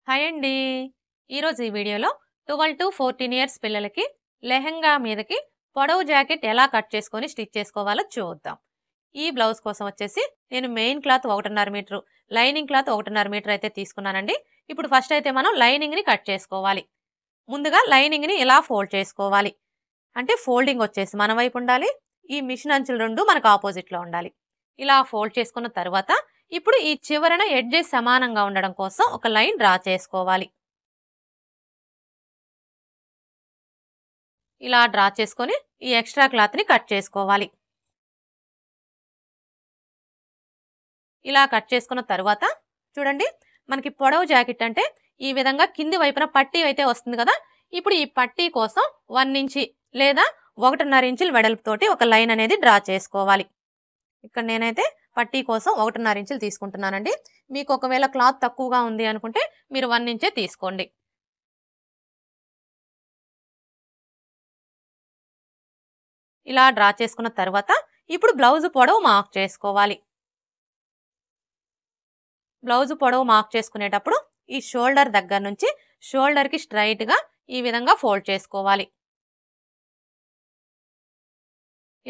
Hi అండి. ఈరోజు ఈ వీడియోలో 12 to 14 ఇయర్స్ పిల్లలకి లెహంగా మీదకి పొడవు జాకెట్ ఎలా కట్ చేసుకొని స్టిచ్ చేసుకోవాలో చూద్దాం. ఈ బ్లౌజ్ కోసం వచ్చేసి నేను main cloth 1.5 metre, lining cloth 1.5 metre అయితే తీసుకున్నానండి. ఇప్పుడు ఫస్ట్ అయితే మనం లైనింగ్ని కట్ చేసుకోవాలి. ముందుగా లైనింగ్ని ఇలా ఫోల్డ్ చేసుకోవాలి. అంటే ఫోల్డింగ్ వచ్చేసి మన వైపు ఉండాలి, ఈ మిషన్ అంచులు రెండు మనకు ఆపోజిట్లో ఉండాలి. ఇలా ఫోల్డ్ చేసుకున్న తర్వాత ఇప్పుడు ఈ చివరన ఎడ్జెస్ సమానంగా ఉండడం కోసం ఒక లైన్ డ్రా చేసుకోవాలి. ఇలా డ్రా చేసుకొని ఈ ఎక్స్ట్రా క్లాత్ ని కట్ చేసుకోవాలి. ఇలా కట్ చేసుకున్న తర్వాత చూడండి, మనకి పొడవు జాకెట్ అంటే ఈ విధంగా కింది వైపున పట్టీ అయితే వస్తుంది కదా. ఇప్పుడు ఈ పట్టీ కోసం 1 ఇంచ్ లేదా 1.5 ఇంచుల వెడల్పుతోటి ఒక లైన్ అనేది డ్రా చేసుకోవాలి. ఇక్కడ నేనైతే పట్టీ కోసం 1.5 ఇంచులు తీసుకుంటున్నానండి. మీకు ఒకవేళ క్లాత్ తక్కువగా ఉంది అనుకుంటే మీరు 1 ఇంచే తీసుకోండి. ఇలా డ్రా చేసుకున్న తర్వాత ఇప్పుడు బ్లౌజ్ పొడవు మార్క్ చేసుకోవాలి. బ్లౌజ్ పొడవు మార్క్ చేసుకునేటప్పుడు ఈ షోల్డర్ దగ్గర నుంచి షోల్డర్కి స్ట్రైట్గా ఈ విధంగా ఫోల్డ్ చేసుకోవాలి.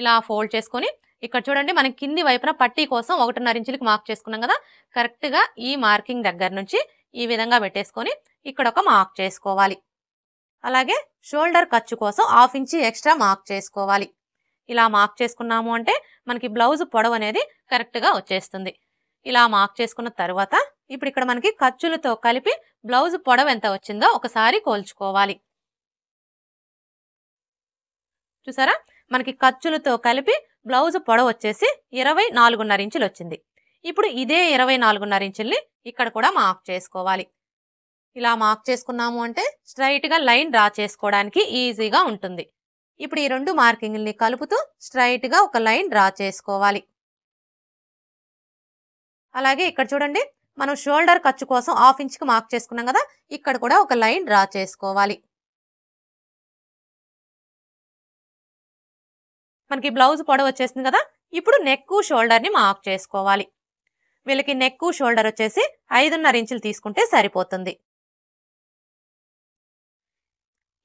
ఇలా ఫోల్డ్ చేసుకొని ఇక్కడ చూడండి, మనం కింది వైపున పట్టీ కోసం 1.5 ఇంచులకి మార్క్ చేసుకున్నాం కదా. కరెక్ట్గా ఈ మార్కింగ్ దగ్గర నుంచి ఈ విధంగా పెట్టేసుకొని ఇక్కడ ఒక మార్క్ చేసుకోవాలి. అలాగే షోల్డర్ ఖర్చు కోసం 1/2 ఇంచ్ ఎక్స్ట్రా మార్క్ చేసుకోవాలి. ఇలా మార్క్ చేసుకున్నాము అంటే మనకి బ్లౌజ్ పొడవు అనేది కరెక్ట్గా వచ్చేస్తుంది. ఇలా మార్క్ చేసుకున్న తర్వాత ఇప్పుడు ఇక్కడ మనకి ఖర్చులతో కలిపి బ్లౌజ్ పొడవు ఎంత వచ్చిందో ఒకసారి కోల్చుకోవాలి. చూసారా, మనకి ఖర్చులతో కలిపి బ్లౌజ్ పొడవు వచ్చేసి 24.5 ఇంచులు వచ్చింది. ఇప్పుడు ఇదే 24.5 ఇంచుల్ని ఇక్కడ కూడా మార్క్ చేసుకోవాలి. ఇలా మార్క్ చేసుకున్నాము అంటే స్ట్రైట్గా లైన్ డ్రా చేసుకోవడానికి ఈజీగా ఉంటుంది. ఇప్పుడు ఈ రెండు మార్కింగ్ని కలుపుతూ స్ట్రైట్గా ఒక లైన్ డ్రా చేసుకోవాలి. అలాగే ఇక్కడ చూడండి, మనం షోల్డర్ ఖర్చు కోసం 1/2 ఇంచ్కి మార్క్ చేసుకున్నాం కదా. ఇక్కడ కూడా ఒక లైన్ డ్రా చేసుకోవాలి. మనకి బ్లౌజ్ పొడవు వచ్చేసింది కదా. ఇప్పుడు నెక్ షోల్డర్ని మార్క్ చేసుకోవాలి. వీళ్ళకి నెక్ షోల్డర్ వచ్చేసి 5.5 ఇంచులు తీసుకుంటే సరిపోతుంది.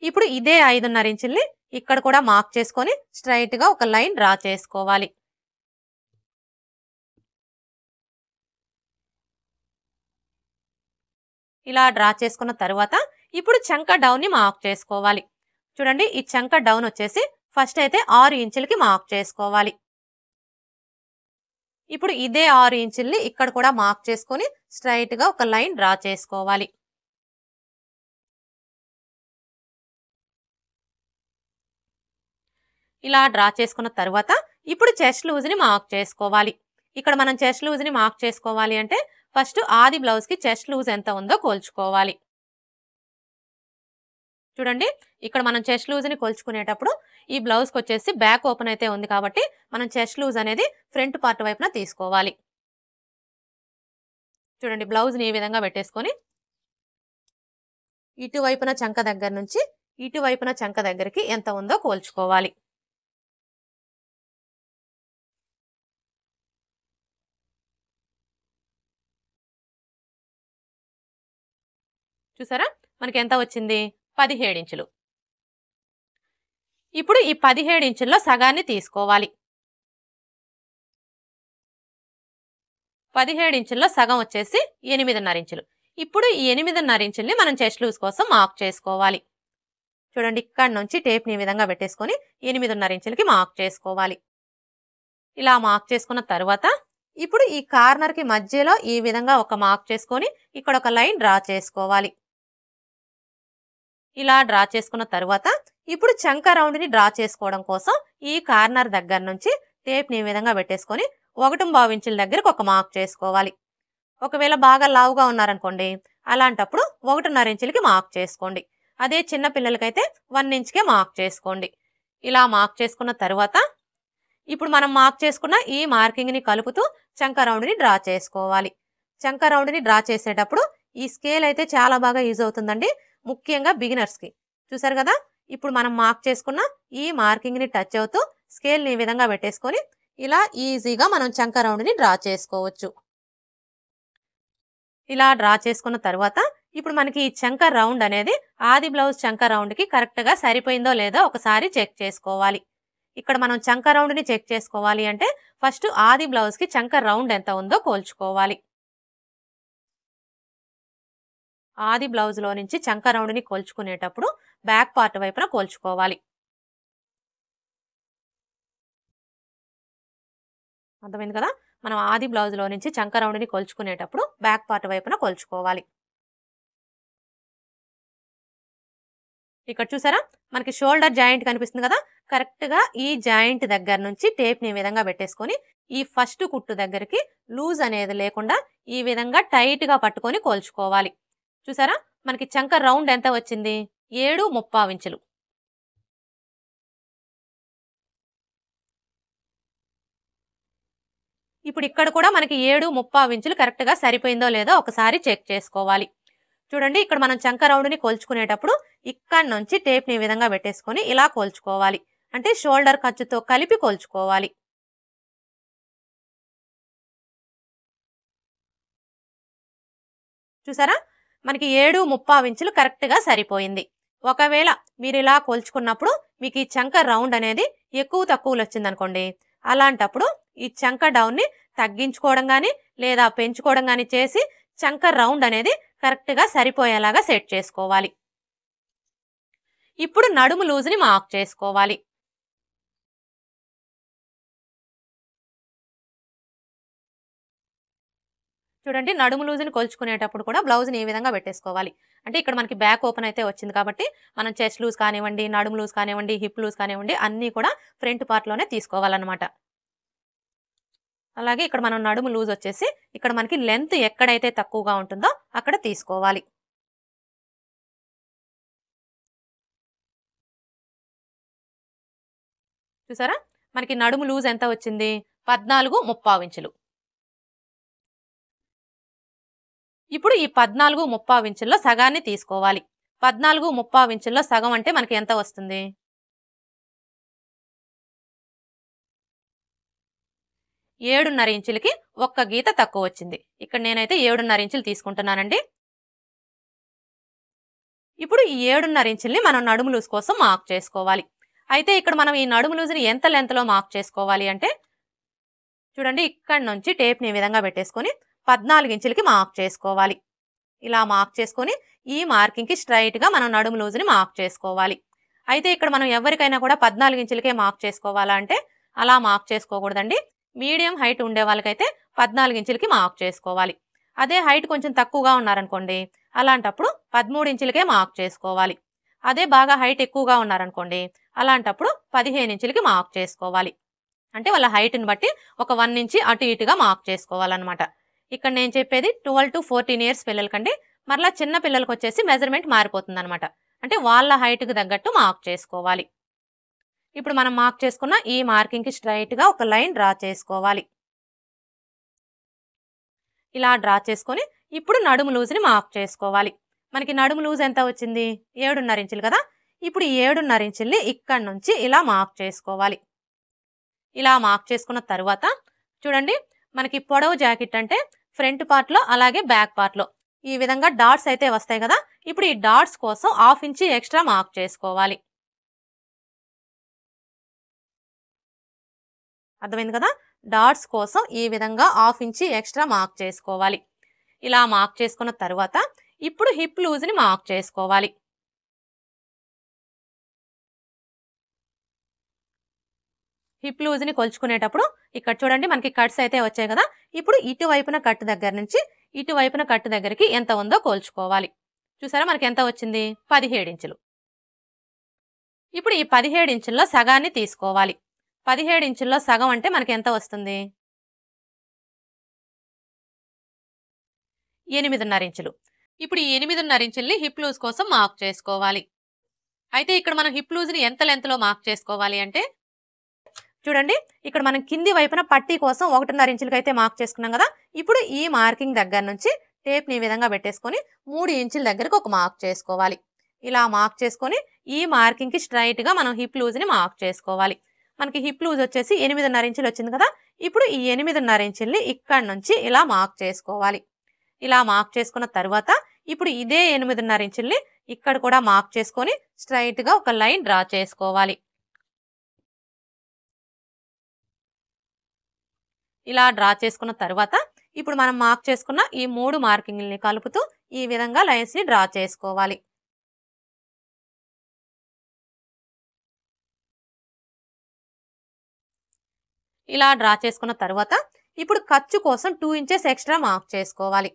ఇప్పుడు ఇదే 5.5 ఇంచుల్ని ఇక్కడ కూడా మార్క్ చేసుకొని స్ట్రైట్గా ఒక లైన్ డ్రా చేసుకోవాలి. ఇలా డ్రా చేసుకున్న తర్వాత ఇప్పుడు చంక డౌన్ని మార్క్ చేసుకోవాలి. చూడండి, ఈ చంక డౌన్ వచ్చేసి ఫస్ట్ అయితే 6 ఇంచులకి మార్క్ చేసుకోవాలి. ఇప్పుడు ఇదే 6 ఇంచుల్ని ఇక్కడ కూడా మార్క్ చేసుకొని స్ట్రైట్గా ఒక లైన్ డ్రా చేసుకోవాలి. ఇలా డ్రా చేసుకున్న తర్వాత ఇప్పుడు చెస్ట్ లూజ్ని మార్క్ చేసుకోవాలి. ఇక్కడ మనం చెస్ట్ లూజ్ని మార్క్ చేసుకోవాలి అంటే ఫస్ట్ ఆది బ్లౌజ్కి చెస్ట్ లూజ్ ఎంత ఉందో కోల్చుకోవాలి. చూడండి, ఇక్కడ మనం చెస్ట్ లూజ్ని కొలుచుకునేటప్పుడు ఈ బ్లౌజ్కి వచ్చేసి బ్యాక్ ఓపెన్ అయితే ఉంది కాబట్టి మనం చెస్ట్ లూజ్ అనేది ఫ్రంట్ పార్ట్ వైపున తీసుకోవాలి. చూడండి, బ్లౌజ్ని ఈ విధంగా పెట్టేసుకొని ఇటువైపున చంక దగ్గర నుంచి ఇటువైపున చంక దగ్గరికి ఎంత ఉందో కోల్చుకోవాలి. చూసారా, మనకి ఎంత వచ్చింది? 17 ఇంచులు. ఇప్పుడు ఈ 17 ఇంచుల్లో సగాన్ని తీసుకోవాలి. 17 ఇంచుల్లో సగం వచ్చేసి 8.5 ఇంచులు. ఇప్పుడు ఈ 8.5 ఇంచుల్ని మనం చెస్ట్ లూజ్ కోసం మార్క్ చేసుకోవాలి. చూడండి, ఇక్కడ నుంచి టేప్ని ఈ విధంగా పెట్టేసుకొని 8.5 ఇంచులకి మార్క్ చేసుకోవాలి. ఇలా మార్క్ చేసుకున్న తర్వాత ఇప్పుడు ఈ కార్నర్కి మధ్యలో ఈ విధంగా ఒక మార్క్ చేసుకొని ఇక్కడ ఒక లైన్ డ్రా చేసుకోవాలి. ఇలా డ్రా చేసుకున్న తర్వాత ఇప్పుడు చంక రౌండ్ని డ్రా చేసుకోవడం కోసం ఈ కార్నర్ దగ్గర నుంచి టేప్ని ఈ విధంగా పెట్టేసుకొని 1.5 ఇంచుల దగ్గరకు ఒక మార్క్ చేసుకోవాలి. ఒకవేళ బాగా లావుగా ఉన్నారనుకోండి, అలాంటప్పుడు 1.5 ఇంచులకి మార్క్ చేసుకోండి. అదే చిన్న పిల్లలకైతే 1 ఇంచ్కే మార్క్ చేసుకోండి. ఇలా మార్క్ చేసుకున్న తర్వాత ఇప్పుడు మనం మార్క్ చేసుకున్న ఈ మార్కింగ్ని కలుపుతూ చంక రౌండ్ని డ్రా చేసుకోవాలి. చంక రౌండ్ని డ్రా చేసేటప్పుడు ఈ స్కేల్ అయితే చాలా బాగా యూజ్ అవుతుందండి, ముఖ్యంగా బిగినర్స్కి. చూసారు కదా, ఇప్పుడు మనం మార్క్ చేసుకున్న ఈ మార్కింగ్ని టచ్ అవుతూ స్కేల్ని ఈ విధంగా పెట్టేసుకొని ఇలా ఈజీగా మనం చంక రౌండ్ని డ్రా చేసుకోవచ్చు. ఇలా డ్రా చేసుకున్న తర్వాత ఇప్పుడు మనకి ఈ చంక రౌండ్ అనేది ఆది బ్లౌజ్ చంక రౌండ్కి కరెక్ట్గా సరిపోయిందో లేదో ఒకసారి చెక్ చేసుకోవాలి. ఇక్కడ మనం చంక రౌండ్ని చెక్ చేసుకోవాలి అంటే ఫస్ట్ ఆది బ్లౌజ్కి చంక రౌండ్ ఎంత ఉందో కోల్చుకోవాలి. ఆది బ్లౌజ్లో నుంచి చంక రౌండ్ని కోల్చుకునేటప్పుడు బ్యాక్ పార్ట్ వైపున కోల్చుకోవాలి. అర్థమైంది కదా? మనం ఆది బ్లౌజ్లో నుంచి చంక రౌండ్ని కొలుచుకునేటప్పుడు బ్యాక్ పార్ట్ వైపున కొలుచుకోవాలి. ఇక్కడ చూసారా మనకి షోల్డర్ జాయింట్ కనిపిస్తుంది కదా, కరెక్ట్గా ఈ జాయింట్ దగ్గర నుంచి టేప్ని ఈ విధంగా పెట్టేసుకొని ఈ ఫస్ట్ కుట్టు దగ్గరికి లూజ్ అనేది లేకుండా ఈ విధంగా టైట్గా పట్టుకొని కోల్చుకోవాలి. చూసారా మనకి చంక రౌండ్ ఎంత వచ్చింది? 7.75 ఇంచులు. ఇప్పుడు ఇక్కడ కూడా మనకి 7.75 ఇంచులు కరెక్ట్గా సరిపోయిందో లేదో ఒకసారి చెక్ చేసుకోవాలి. చూడండి ఇక్కడ మనం చంక రౌండ్ని కోల్చుకునేటప్పుడు ఇక్కడ నుంచి టేప్ని ఈ విధంగా పెట్టేసుకొని ఇలా కోల్చుకోవాలి. అంటే షోల్డర్ ఖర్చుతో కలిపి కోల్చుకోవాలి. చూసారా మనకి 7.75 ఇంచులు కరెక్ట్గా సరిపోయింది. ఒకవేళ మీరు ఇలా కోల్చుకున్నప్పుడు మీకు ఈ చంక రౌండ్ అనేది ఎక్కువ తక్కువలు వచ్చిందనుకోండి, అలాంటప్పుడు ఈ చంక డౌన్ని తగ్గించుకోవడం కానీ లేదా పెంచుకోవడం కానీ చేసి చంక రౌండ్ అనేది కరెక్ట్గా సరిపోయేలాగా సెట్ చేసుకోవాలి. ఇప్పుడు నడుము లూజ్ని మార్క్ చేసుకోవాలి. చూడండి నడుము లూజ్ని కొలుచుకునేటప్పుడు కూడా బ్లౌజ్ని ఈ విధంగా పెట్టేసుకోవాలి. అంటే ఇక్కడ మనకి బ్యాక్ ఓపెన్ అయితే వచ్చింది కాబట్టి మనం చెస్ట్ లూజ్ కానివ్వండి, నడుము లూజ్ కానివ్వండి, హిప్ లూజ్ కానివ్వండి అన్నీ కూడా ఫ్రంట్ పార్ట్లోనే తీసుకోవాలన్నమాట. అలాగే ఇక్కడ మనం నడుము లూజ్ వచ్చేసి ఇక్కడ మనకి లెంత్ ఎక్కడైతే తక్కువగా ఉంటుందో అక్కడ తీసుకోవాలి. చూసారా మనకి నడుము లూజ్ ఎంత వచ్చింది? 14.75 ఇంచులు. ఇప్పుడు ఈ 14.75 ఇంచుల్లో సగాన్ని తీసుకోవాలి. 14.75 ఇంచుల్లో సగం అంటే మనకి ఎంత వస్తుంది? 7.5 ఇంచులకి ఒక్క గీత తక్కువ వచ్చింది. ఇక్కడ నేనైతే 7.5 ఇంచులు తీసుకుంటున్నానండి. ఇప్పుడు ఈ 7.5 ఇంచుల్ని మనం నడుము లూజ్ కోసం మార్క్ చేసుకోవాలి. అయితే ఇక్కడ మనం ఈ నడుము లూజ్ని ఎంత లెంత్లో మార్క్ చేసుకోవాలి అంటే చూడండి ఇక్కడ నుంచి టేప్ని ఈ విధంగా పెట్టేసుకొని 14 ఇంచులకి మార్క్ చేసుకోవాలి. ఇలా మార్క్ చేసుకొని ఈ మార్కింగ్కి స్ట్రైట్గా మనం నడుము లూజ్ని మార్క్ చేసుకోవాలి. అయితే ఇక్కడ మనం ఎవరికైనా కూడా 14 ఇంచులకే మార్క్ చేసుకోవాలా అంటే అలా మార్క్ చేసుకోకూడదండి. మీడియం హైట్ ఉండే వాళ్ళకైతే 14 ఇంచులకి మార్క్ చేసుకోవాలి. అదే హైట్ కొంచెం తక్కువగా ఉన్నారనుకోండి అలాంటప్పుడు 13 ఇంచులకే మార్క్ చేసుకోవాలి. అదే బాగా హైట్ ఎక్కువగా ఉన్నారనుకోండి అలాంటప్పుడు 15 ఇంచులకి మార్క్ చేసుకోవాలి. అంటే వాళ్ళ హైట్ని బట్టి ఒక 1 ఇంచి అటు ఇటుగా మార్క్ చేసుకోవాలన్నమాట. ఇక్కడ నేను చెప్పేది 12 to 14 ఇయర్స్ పిల్లలకండి. మరలా చిన్న పిల్లలకు వచ్చేసి మెజర్మెంట్ మారిపోతుంది అనమాట. అంటే వాళ్ళ హైట్కి తగ్గట్టు మార్క్ చేసుకోవాలి. ఇప్పుడు మనం మార్క్ చేసుకున్న ఈ మార్కింగ్కి స్ట్రైట్గా ఒక లైన్ డ్రా చేసుకోవాలి. ఇలా డ్రా చేసుకొని ఇప్పుడు నడుము లూజ్ని మార్క్ చేసుకోవాలి. మనకి నడుము లూజ్ ఎంత వచ్చింది? 7.5 ఇంచులు కదా. ఇప్పుడు ఈ 7.5 ఇంచుల్ని ఇక్కడ నుంచి ఇలా మార్క్ చేసుకోవాలి. ఇలా మార్క్ చేసుకున్న తర్వాత చూడండి మనకి పొడవు జాకెట్ అంటే ఫ్రంట్ పార్ట్లో అలాగే బ్యాక్ పార్ట్లో ఈ విధంగా డాట్స్ అయితే వస్తాయి కదా. ఇప్పుడు ఈ డాట్స్ కోసం 1/2 ఇంచి ఎక్స్ట్రా మార్క్ చేసుకోవాలి. అర్థమైంది కదా. డాట్స్ కోసం ఈ విధంగా 1/2 ఇంచి ఎక్స్ట్రా మార్క్ చేసుకోవాలి. ఇలా మార్క్ చేసుకున్న తర్వాత ఇప్పుడు హిప్ లూజ్ని మార్క్ చేసుకోవాలి. హిప్ లూజ్ని కొలుచుకునేటప్పుడు ఇక్కడ చూడండి మనకి కట్స్ అయితే వచ్చాయి కదా. ఇప్పుడు ఇటువైపున కట్టు దగ్గర నుంచి ఇటువైపున కట్టు దగ్గరికి ఎంత ఉందో కోల్చుకోవాలి. చూసారా మనకి ఎంత వచ్చింది? 17 ఇంచులు. ఇప్పుడు ఈ 17 ఇంచుల్లో సగాన్ని తీసుకోవాలి. 17 ఇంచుల్లో సగం అంటే మనకి ఎంత వస్తుంది? 8.5 ఇంచులు. ఇప్పుడు ఈ 8.5 ఇంచుల్ని హిప్ లూజ్ కోసం మార్క్ చేసుకోవాలి. అయితే ఇక్కడ మనం హిప్ లూజ్ని ఎంత లెంత్లో మార్క్ చేసుకోవాలి అంటే చూడండి ఇక్కడ మనం కింది వైపున పట్టీ కోసం 1.5 ఇంచులకి అయితే మార్క్ చేసుకున్నాం కదా. ఇప్పుడు ఈ మార్కింగ్ దగ్గర నుంచి టేప్ని ఈ విధంగా పెట్టేసుకొని 3 ఇంచుల దగ్గరకు ఒక మార్క్ చేసుకోవాలి. ఇలా మార్క్ చేసుకొని ఈ మార్కింగ్కి స్ట్రైట్గా మనం హిప్ లూజ్ని మార్క్ చేసుకోవాలి. మనకి హిప్ లూజ్ వచ్చేసి 8.5 ఇంచులు వచ్చింది కదా. ఇప్పుడు ఈ 8.5 ఇంచుల్ని ఇక్కడ నుంచి ఇలా మార్క్ చేసుకోవాలి. ఇలా మార్క్ చేసుకున్న తర్వాత ఇప్పుడు ఇదే 8.5 ఇంచుల్ని ఇక్కడ కూడా మార్క్ చేసుకొని స్ట్రైట్గా ఒక లైన్ డ్రా చేసుకోవాలి. ఇలా డ్రా చేసుకున్న తర్వాత ఇప్పుడు మనం మార్క్ చేసుకున్న ఈ 3 మార్కింగ్ని కలుపుతూ ఈ విధంగా లైన్స్ని డ్రా చేసుకోవాలి. ఇలా డ్రా చేసుకున్న తర్వాత ఇప్పుడు ఖర్చు కోసం 2 ఇంచెస్ ఎక్స్ట్రా మార్క్ చేసుకోవాలి.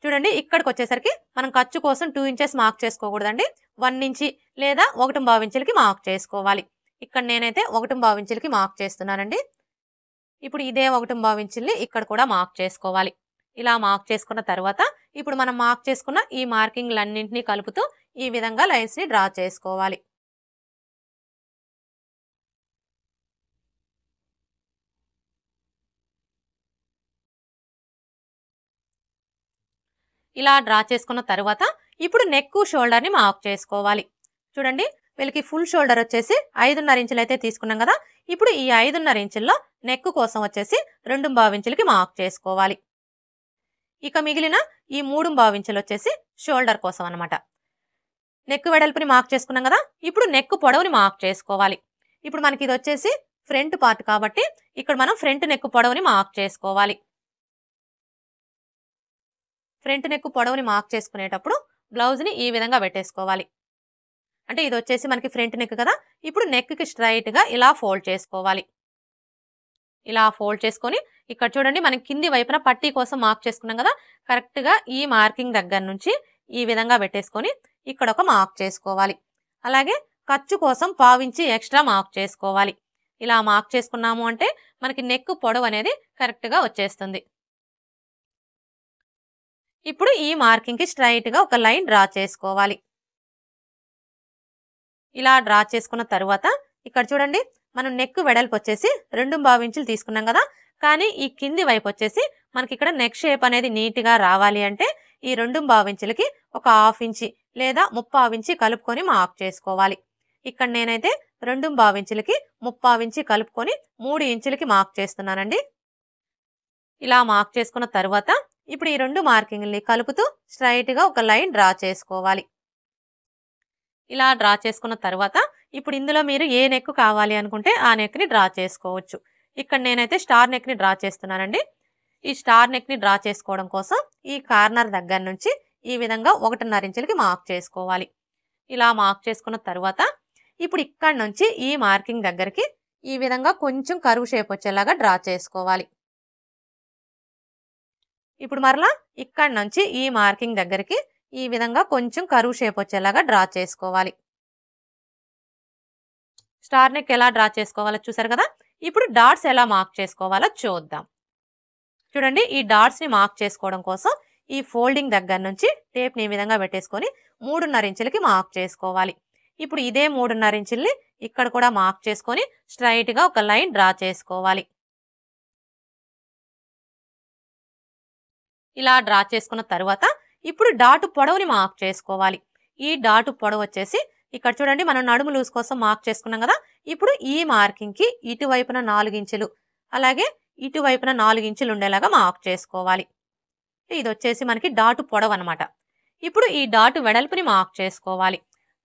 చూడండి, ఇక్కడికి వచ్చేసరికి మనం ఖర్చు కోసం 2 ఇంచెస్ మార్క్ చేసుకోకూడదండి. 1 ఇంచి లేదా 1.5 ఇంచులకి మార్క్ చేసుకోవాలి. ఇక్కడ నేనైతే 1.5 ఇంచులకి మార్క్ చేస్తున్నానండి. ఇప్పుడు ఇదే 1.5 ఇంచుల్ని ఇక్కడ కూడా మార్క్ చేసుకోవాలి. ఇలా మార్క్ చేసుకున్న తర్వాత ఇప్పుడు మనం మార్క్ చేసుకున్న ఈ మార్కింగ్లన్నింటినీ కలుపుతూ ఈ విధంగా లైన్స్ని డ్రా చేసుకోవాలి. ఇలా డ్రా చేసుకున్న తర్వాత ఇప్పుడు నెక్ షోల్డర్ని మార్క్ చేసుకోవాలి. చూడండి, వీళ్ళకి ఫుల్ షోల్డర్ వచ్చేసి 5.5 ఇంచులు అయితే తీసుకున్నాం కదా. ఇప్పుడు ఈ 5.5 ఇంచుల్లో నెక్ కోసం వచ్చేసి 2.5 ఇంచులకి మార్క్ చేసుకోవాలి. ఇక మిగిలిన ఈ 3.5 ఇంచులు వచ్చేసి షోల్డర్ కోసం అనమాట. నెక్ వెడల్పుని మార్క్ చేసుకున్నాం కదా. ఇప్పుడు నెక్ పొడవుని మార్క్ చేసుకోవాలి. ఇప్పుడు మనకి ఇది వచ్చేసి ఫ్రంట్ పార్ట్ కాబట్టి ఇక్కడ మనం ఫ్రంట్ నెక్ పొడవుని మార్క్ చేసుకోవాలి. ఫ్రంట్ నెక్ పొడవుని మార్క్ చేసుకునేటప్పుడు బ్లౌజ్ని ఈ విధంగా పెట్టేసుకోవాలి. అంటే ఇది వచ్చేసి మనకి ఫ్రంట్ నెక్ కదా. ఇప్పుడు నెక్కి స్ట్రైట్గా ఇలా ఫోల్డ్ చేసుకోవాలి. ఇలా ఫోల్డ్ చేసుకొని ఇక్కడ చూడండి, మనం కింది వైపున పట్టీ కోసం మార్క్ చేసుకున్నాం కదా. కరెక్ట్గా ఈ మార్కింగ్ దగ్గర నుంచి ఈ విధంగా పెట్టేసుకొని ఇక్కడ ఒక మార్క్ చేసుకోవాలి. అలాగే ఖర్చు కోసం 1/2 ఇంచి ఎక్స్ట్రా మార్క్ చేసుకోవాలి. ఇలా మార్క్ చేసుకున్నాము అంటే మనకి నెక్ పొడవు అనేది కరెక్ట్గా వచ్చేస్తుంది. ఇప్పుడు ఈ మార్కింగ్కి స్ట్రైట్గా ఒక లైన్ డ్రా చేసుకోవాలి. ఇలా డ్రా చేసుకున్న తర్వాత ఇక్కడ చూడండి, మనం నెక్ వెడల్పు వచ్చేసి 2.5 ఇంచులు తీసుకున్నాం కదా. కానీ ఈ కింది వైపు వచ్చేసి మనకి ఇక్కడ నెక్ షేప్ అనేది నీట్గా రావాలి అంటే ఈ 2.5 ఇంచులకి ఒక 1/2 ఇంచి లేదా 3/4 ఇంచి కలుపుకొని మార్క్ చేసుకోవాలి. ఇక్కడ నేనైతే 2.5 ఇంచులకి 3/4 ఇంచి కలుపుకొని 3 ఇంచులకి మార్క్ చేస్తున్నానండి. ఇలా మార్క్ చేసుకున్న తర్వాత ఇప్పుడు ఈ 2 మార్కింగ్ని కలుపుతూ స్ట్రైట్గా ఒక లైన్ డ్రా చేసుకోవాలి. ఇలా డ్రా చేసుకున్న తర్వాత ఇప్పుడు ఇందులో మీరు ఏ నెక్ కావాలి అనుకుంటే ఆ నెక్ని డ్రా చేసుకోవచ్చు. ఇక్కడ నేనైతే స్టార్ నెక్ని డ్రా చేస్తున్నానండి. ఈ స్టార్ నెక్ని డ్రా చేసుకోవడం కోసం ఈ కార్నర్ దగ్గర నుంచి ఈ విధంగా 1.5 ఇంచులకి మార్క్ చేసుకోవాలి. ఇలా మార్క్ చేసుకున్న తర్వాత ఇప్పుడు ఇక్కడ నుంచి ఈ మార్కింగ్ దగ్గరికి ఈ విధంగా కొంచెం కర్వ్ షేప్ వచ్చేలాగా డ్రా చేసుకోవాలి. ఇప్పుడు మరలా ఇక్కడ నుంచి ఈ మార్కింగ్ దగ్గరికి ఈ విధంగా కొంచెం కర్వ్ షేప్ వచ్చేలాగా డ్రా చేసుకోవాలి. స్టార్ నెక్ ఎలా డ్రా చేసుకోవాలో చూసారు కదా. ఇప్పుడు డాట్స్ ఎలా మార్క్ చేసుకోవాలో చూద్దాం. చూడండి, ఈ డాట్స్ని మార్క్ చేసుకోవడం కోసం ఈ ఫోల్డింగ్ దగ్గర నుంచి టేప్ని ఈ విధంగా పెట్టేసుకొని 3.5 ఇంచులకి మార్క్ చేసుకోవాలి. ఇప్పుడు ఇదే 3.5 ఇంచుల్ని ఇక్కడ కూడా మార్క్ చేసుకొని స్ట్రైట్గా ఒక లైన్ డ్రా చేసుకోవాలి. ఇలా డ్రా చేసుకున్న తర్వాత ఇప్పుడు డాటు పొడవుని మార్క్ చేసుకోవాలి. ఈ డాటు పొడవు వచ్చేసి ఇక్కడ చూడండి, మనం నడుము లూజ్ కోసం మార్క్ చేసుకున్నాం కదా. ఇప్పుడు ఈ మార్కింగ్కి ఇటువైపున 4 ఇంచులు అలాగే ఇటువైపున 4 ఇంచులు ఉండేలాగా మార్క్ చేసుకోవాలి. ఇది వచ్చేసి మనకి డాటు పొడవు అనమాట. ఇప్పుడు ఈ డాటు వెడల్పుని మార్క్ చేసుకోవాలి.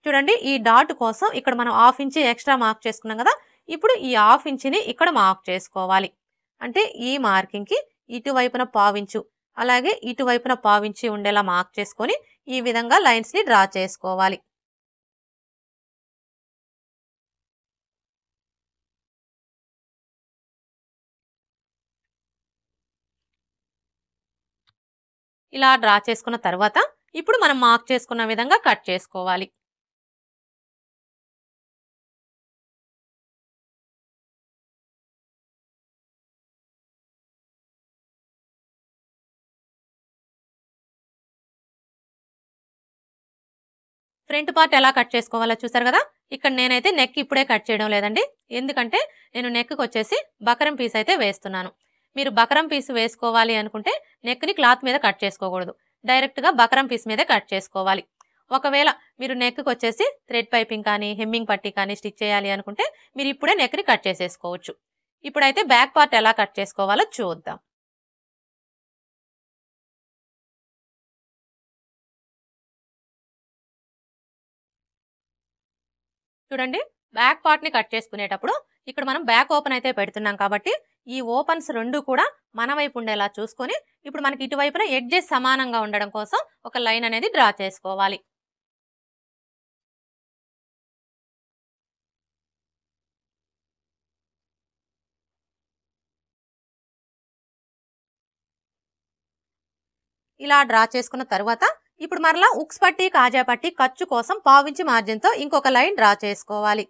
చూడండి, ఈ డాటు కోసం ఇక్కడ మనం 1/2 ఇంచి ఎక్స్ట్రా మార్క్ చేసుకున్నాం కదా. ఇప్పుడు ఈ 1/2 ఇంచిని ఇక్కడ మార్క్ చేసుకోవాలి. అంటే ఈ మార్కింగ్కి ఇటువైపున 1/4 ఇంచు అలాగే ఇటువైపున 1/4 ఇంచి ఉండేలా మార్క్ చేసుకొని ఈ విధంగా లైన్స్ని డ్రా చేసుకోవాలి. ఇలా డ్రా చేసుకున్న తర్వాత ఇప్పుడు మనం మార్క్ చేసుకున్న విధంగా కట్ చేసుకోవాలి. ఫ్రంట్ పార్ట్ ఎలా కట్ చేసుకోవాలో చూసారు కదా. ఇక్కడ నేనైతే నెక్ ఇప్పుడే కట్ చేయడం లేదండి. ఎందుకంటే నేను నెక్కి వచ్చేసి బకరం పీస్ అయితే వేస్తున్నాను. మీరు బకరం పీస్ వేసుకోవాలి అనుకుంటే నెక్ని క్లాత్ మీద కట్ చేసుకోకూడదు. డైరెక్ట్గా బకరం పీస్ మీదే కట్ చేసుకోవాలి. ఒకవేళ మీరు నెక్కి వచ్చేసి థ్రెడ్ పైపింగ్ కానీ హెమ్మింగ్ పట్టీ కానీ స్టిచ్ చేయాలి అనుకుంటే మీరు ఇప్పుడే నెక్ని కట్ చేసేసుకోవచ్చు. ఇప్పుడైతే బ్యాక్ పార్ట్ ఎలా కట్ చేసుకోవాలో చూద్దాం. చూడండి, బ్యాక్ పార్ట్ ని కట్ చేసుకునేటప్పుడు ఇక్కడ మనం బ్యాక్ ఓపెన్ అయితే పెడుతున్నాం కాబట్టి ఈ ఓపెన్స్ రెండు కూడా మన వైపు ఉండేలా చూసుకొని ఇప్పుడు మనకి ఇటువైపున ఎడ్జెస్ సమానంగా ఉండడం కోసం ఒక లైన్ అనేది డ్రా చేసుకోవాలి. ఇలా డ్రా చేసుకున్న తర్వాత ఇప్పుడు మరలా ఉక్స్ పట్టి కాజా పట్టి ఖర్చు కోసం పావించి మార్జిన్ తో ఇంకొక లైన్ డ్రా చేసుకోవాలి.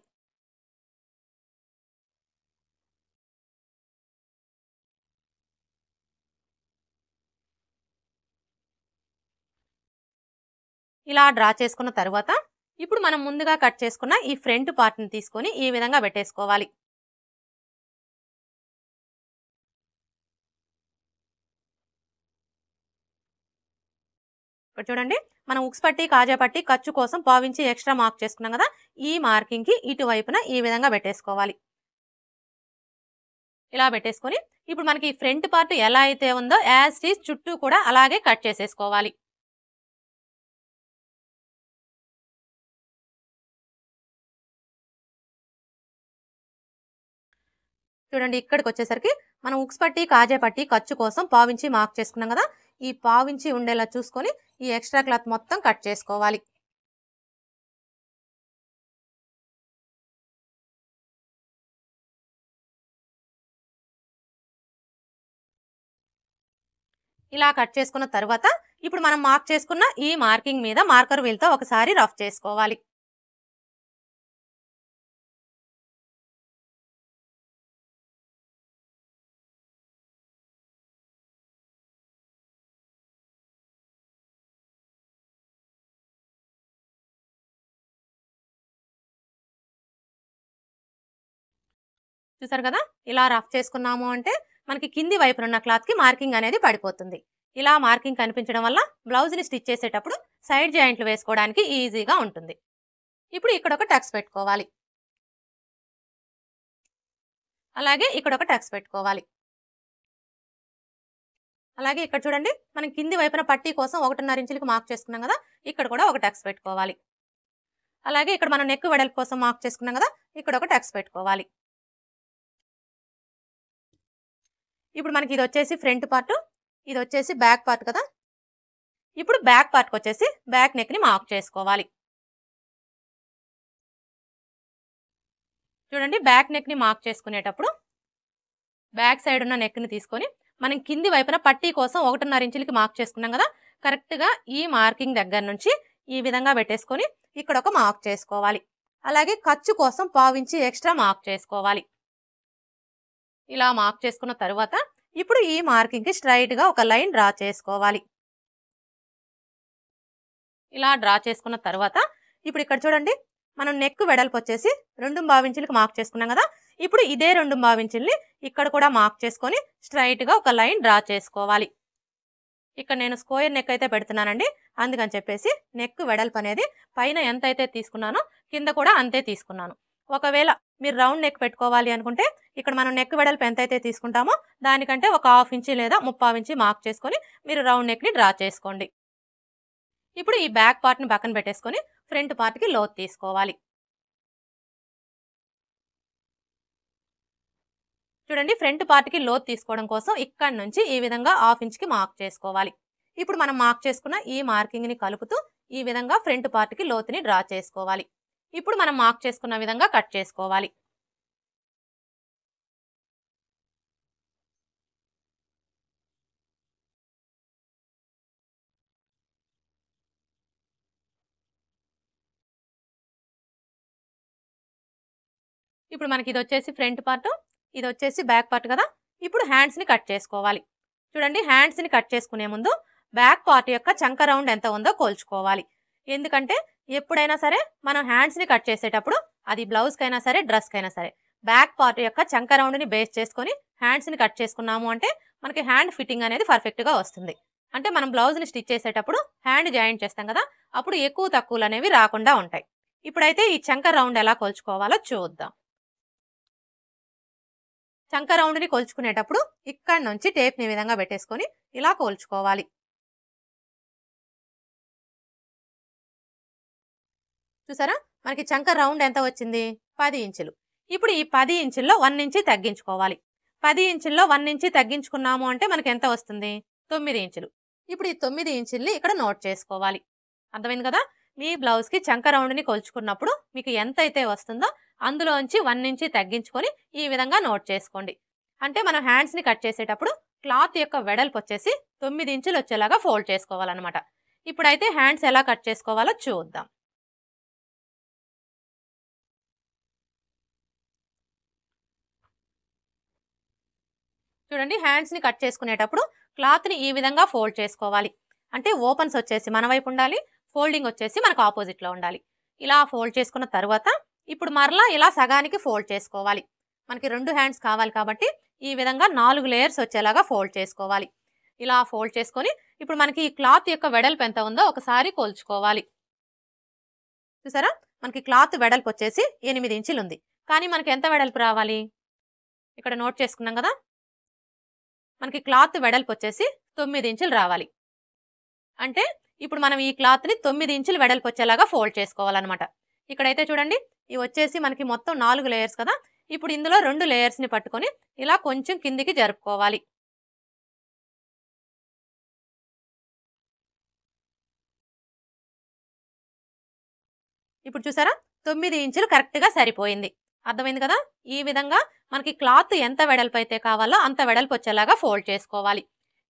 ఇలా డ్రా చేసుకున్న తర్వాత ఇప్పుడు మనం ముందుగా కట్ చేసుకున్న ఈ ఫ్రంట్ పార్ట్ ని తీసుకొని ఈ విధంగా పెట్టేసుకోవాలి. ఇక్కడ చూడండి, మనం ఉక్స్ పట్టి కాజా పట్టి ఖర్చు కోసం పావించి ఎక్స్ట్రా మార్క్ చేసుకున్నాం కదా, ఈ మార్కింగ్ కి ఇటువైపున ఈ విధంగా పెట్టేసుకోవాలి. ఇలా పెట్టేసుకొని ఇప్పుడు మనకి ఫ్రంట్ పార్ట్ ఎలా అయితే ఉందో యాజ్ ఇట్ ఈజ్ చుట్టూ కూడా అలాగే కట్ చేసేసుకోవాలి. చూడండి, ఇక్కడికి వచ్చేసరికి మనం ఉక్స్ పట్టి కాజా పట్టి ఖర్చు కోసం పావించి మార్క్ చేసుకున్నాం కదా, ఈ పావించి ఉండేలా చూసుకొని ఈ ఎక్స్ట్రా క్లాత్ మొత్తం కట్ చేసుకోవాలి. ఇలా కట్ చేసుకున్న తర్వాత ఇప్పుడు మనం మార్క్ చేసుకున్న ఈ మార్కింగ్ మీద మార్కర్ వీల్ తో ఒకసారి రఫ్ చేసుకోవాలి. చూసారు కదా, ఇలా రఫ్ చేసుకున్నాము అంటే మనకి కింది వైపున ఉన్న క్లాత్ కి మార్కింగ్ అనేది పడిపోతుంది. ఇలా మార్కింగ్ కనిపించడం వల్ల బ్లౌజ్ ని స్టిచ్ చేసేటప్పుడు సైడ్ జాయింట్లు వేసుకోవడానికి ఈజీగా ఉంటుంది. ఇప్పుడు ఇక్కడ ఒక టక్స్ పెట్టుకోవాలి, అలాగే ఇక్కడ ఒక టక్స్ పెట్టుకోవాలి. అలాగే ఇక్కడ చూడండి, మనం కింది వైపున పట్టీ కోసం 1.5 ఇంచులకు మార్క్ చేసుకున్నాం కదా, ఇక్కడ కూడా ఒక టక్స్ పెట్టుకోవాలి. అలాగే ఇక్కడ మనం నెక్ వెడల్పు కోసం మార్క్ చేసుకున్నాం కదా, ఇక్కడ ఒక టక్స్ పెట్టుకోవాలి. ఇప్పుడు మనకి ఇది వచ్చేసి ఫ్రంట్ పార్ట్, ఇది వచ్చేసి బ్యాక్ పార్ట్ కదా. ఇప్పుడు బ్యాక్ పార్ట్కి వచ్చేసి బ్యాక్ నెక్ ని మార్క్ చేసుకోవాలి. చూడండి, బ్యాక్ నెక్ ని మార్క్ చేసుకునేటప్పుడు బ్యాక్ సైడ్ ఉన్న నెక్ ని తీసుకొని మనం కింది వైపున పట్టీ కోసం 1.5 ఇంచులకి మార్క్ చేసుకున్నాం కదా, కరెక్ట్ గా ఈ మార్కింగ్ దగ్గర నుంచి ఈ విధంగా పెట్టేసుకొని ఇక్కడ ఒక మార్క్ చేసుకోవాలి. అలాగే ఖర్చు కోసం పావించి ఎక్స్ట్రా మార్క్ చేసుకోవాలి. ఇలా మార్క్ చేసుకున్న తర్వాత ఇప్పుడు ఈ మార్కింగ్ కి స్ట్రైట్ గా ఒక లైన్ డ్రా చేసుకోవాలి. ఇలా డ్రా చేసుకున్న తర్వాత ఇప్పుడు ఇక్కడ చూడండి, మనం నెక్ వెడల్పు వచ్చేసి 2.5 ఇంచులకు మార్క్ చేసుకున్నాం కదా, ఇప్పుడు ఇదే 2.5 ఇంచుల్ని ఇక్కడ కూడా మార్క్ చేసుకొని స్ట్రైట్ గా ఒక లైన్ డ్రా చేసుకోవాలి. ఇక్కడ నేను స్క్వేర్ నెక్ అయితే పెడుతున్నానండి, అందుకని చెప్పేసి నెక్ వెడల్పు అనేది పైన ఎంత అయితే తీసుకున్నానో కింద కూడా అంతే తీసుకున్నాను. ఒకవేళ మీరు రౌండ్ నెక్ పెట్టుకోవాలి అనుకుంటే ఇక్కడ మనం నెక్ వెడల్పు ఎంతైతే తీసుకుంటామో దానికంటే ఒక 1/2 ఇంచి లేదా 3/4 ఇంచి మార్క్ చేసుకొని మీరు రౌండ్ నెక్ ని డ్రా చేసుకోండి. ఇప్పుడు ఈ బ్యాక్ పార్ట్ ని పక్కన పెట్టేసుకొని ఫ్రంట్ పార్ట్ కి లోత్ తీసుకోవాలి. చూడండి, ఫ్రంట్ పార్ట్ కి లోత్ తీసుకోవడం కోసం ఇక్కడ నుంచి ఈ విధంగా 1/2 ఇంచ్ కి మార్క్ చేసుకోవాలి. ఇప్పుడు మనం మార్క్ చేసుకున్న ఈ మార్కింగ్ ని కలుపుతూ ఈ విధంగా ఫ్రంట్ పార్ట్ కి లోత్ ని డ్రా చేసుకోవాలి. ఇప్పుడు మనం మార్క్ చేసుకున్న విధంగా కట్ చేసుకోవాలి. ఇప్పుడు మనకి ఇది వచ్చేసి ఫ్రంట్ పార్ట్, ఇది వచ్చేసి బ్యాక్ పార్ట్ కదా. ఇప్పుడు హ్యాండ్స్ ని కట్ చేసుకోవాలి. చూడండి, హ్యాండ్స్ ని కట్ చేసుకునే ముందు బ్యాక్ పార్ట్ యొక్క చంక రౌండ్ ఎంత ఉందో కోల్చుకోవాలి. ఎందుకంటే ఎప్పుడైనా సరే మనం హ్యాండ్స్ ని కట్ చేసేటప్పుడు అది బ్లౌజ్ కైనా సరే డ్రెస్ కైనా సరే బ్యాక్ పార్ట్ యొక్క చంక రౌండ్ ని బేస్ చేసుకొని హ్యాండ్స్ ని కట్ చేసుకున్నాము అంటే మనకి హ్యాండ్ ఫిట్టింగ్ అనేది పర్ఫెక్ట్ గా వస్తుంది. అంటే మనం బ్లౌజ్ ని స్టిచ్ చేసేటప్పుడు హ్యాండ్ జాయింట్ చేస్తాం కదా, అప్పుడు ఎక్కువ తక్కువలు అనేవి రాకుండా ఉంటాయి. ఇప్పుడైతే ఈ చంక రౌండ్ ఎలా కోల్చుకోవాలో చూద్దాం. చంక రౌండ్ని కొలుచుకునేటప్పుడు ఇక్కడ నుంచి టేప్ని ఈ విధంగా పెట్టేసుకొని ఇలా కొలుచుకోవాలి. చూసారా, మనకి చంక రౌండ్ ఎంత వచ్చింది? 10 ఇంచులు. ఇప్పుడు ఈ 10 ఇంచుల్లో 1 ఇంచి తగ్గించుకోవాలి. 10 ఇంచుల్లో 1 ఇంచి తగ్గించుకున్నాము అంటే మనకి ఎంత వస్తుంది? 9 ఇంచులు. ఇప్పుడు ఈ 9 ఇంచుల్ని ఇక్కడ నోట్ చేసుకోవాలి. అర్థమైంది కదా? మీ బ్లౌజ్కి చంక రౌండ్ని కొలుచుకున్నప్పుడు మీకు ఎంత అయితే వస్తుందో అందులోంచి 1 ఇంచి తగ్గించుకొని ఈ విధంగా నోట్ చేసుకోండి. అంటే మనం హ్యాండ్స్ని కట్ చేసేటప్పుడు క్లాత్ యొక్క వెడల్పు వచ్చేసి 9 ఇంచులు వచ్చేలాగా ఫోల్డ్ చేసుకోవాలన్నమాట. ఇప్పుడైతే హ్యాండ్స్ ఎలా కట్ చేసుకోవాలో చూద్దాం. చూడండి, హ్యాండ్స్ని కట్ చేసుకునేటప్పుడు క్లాత్ని ఈ విధంగా ఫోల్డ్ చేసుకోవాలి. అంటే ఓపెన్స్ వచ్చేసి మన వైపు ఉండాలి, ఫోల్డింగ్ వచ్చేసి మనకు ఆపోజిట్లో ఉండాలి. ఇలా ఫోల్డ్ చేసుకున్న తర్వాత ఇప్పుడు మరలా ఇలా సగానికి ఫోల్డ్ చేసుకోవాలి. మనకి 2 హ్యాండ్స్ కావాలి కాబట్టి ఈ విధంగా 4 లేయర్స్ వచ్చేలాగా ఫోల్డ్ చేసుకోవాలి. ఇలా ఫోల్డ్ చేసుకొని ఇప్పుడు మనకి ఈ క్లాత్ యొక్క వెడల్పు ఎంత ఉందో ఒకసారి కొలుచుకోవాలి. చూసారా, మనకి క్లాత్ వెడల్పు వచ్చేసి 8 ఇంచులు ఉంది. కానీ మనకి ఎంత వెడల్పు రావాలి? ఇక్కడ నోట్ చేసుకున్నాం కదా, మనకి క్లాత్ వెడల్పు వచ్చేసి 9 ఇంచులు రావాలి. అంటే ఇప్పుడు మనం ఈ క్లాత్ని 9 ఇంచులు వెడల్పు వచ్చేలాగా ఫోల్డ్ చేసుకోవాలన్నమాట. ఇక్కడైతే చూడండి, ఇవి వచ్చేసి మనకి మొత్తం 4 లేయర్స్ కదా. ఇప్పుడు ఇందులో 2 లేయర్స్ని పట్టుకొని ఇలా కొంచెం కిందికి జరుపుకోవాలి. ఇప్పుడు చూసారా, 9 ఇంచులు కరెక్ట్గా సరిపోయింది. అర్థమైంది కదా? ఈ విధంగా మనకి క్లాత్ ఎంత వెడల్పు అయితే కావాలో అంత వెడల్పు వచ్చేలాగా ఫోల్డ్ చేసుకోవాలి.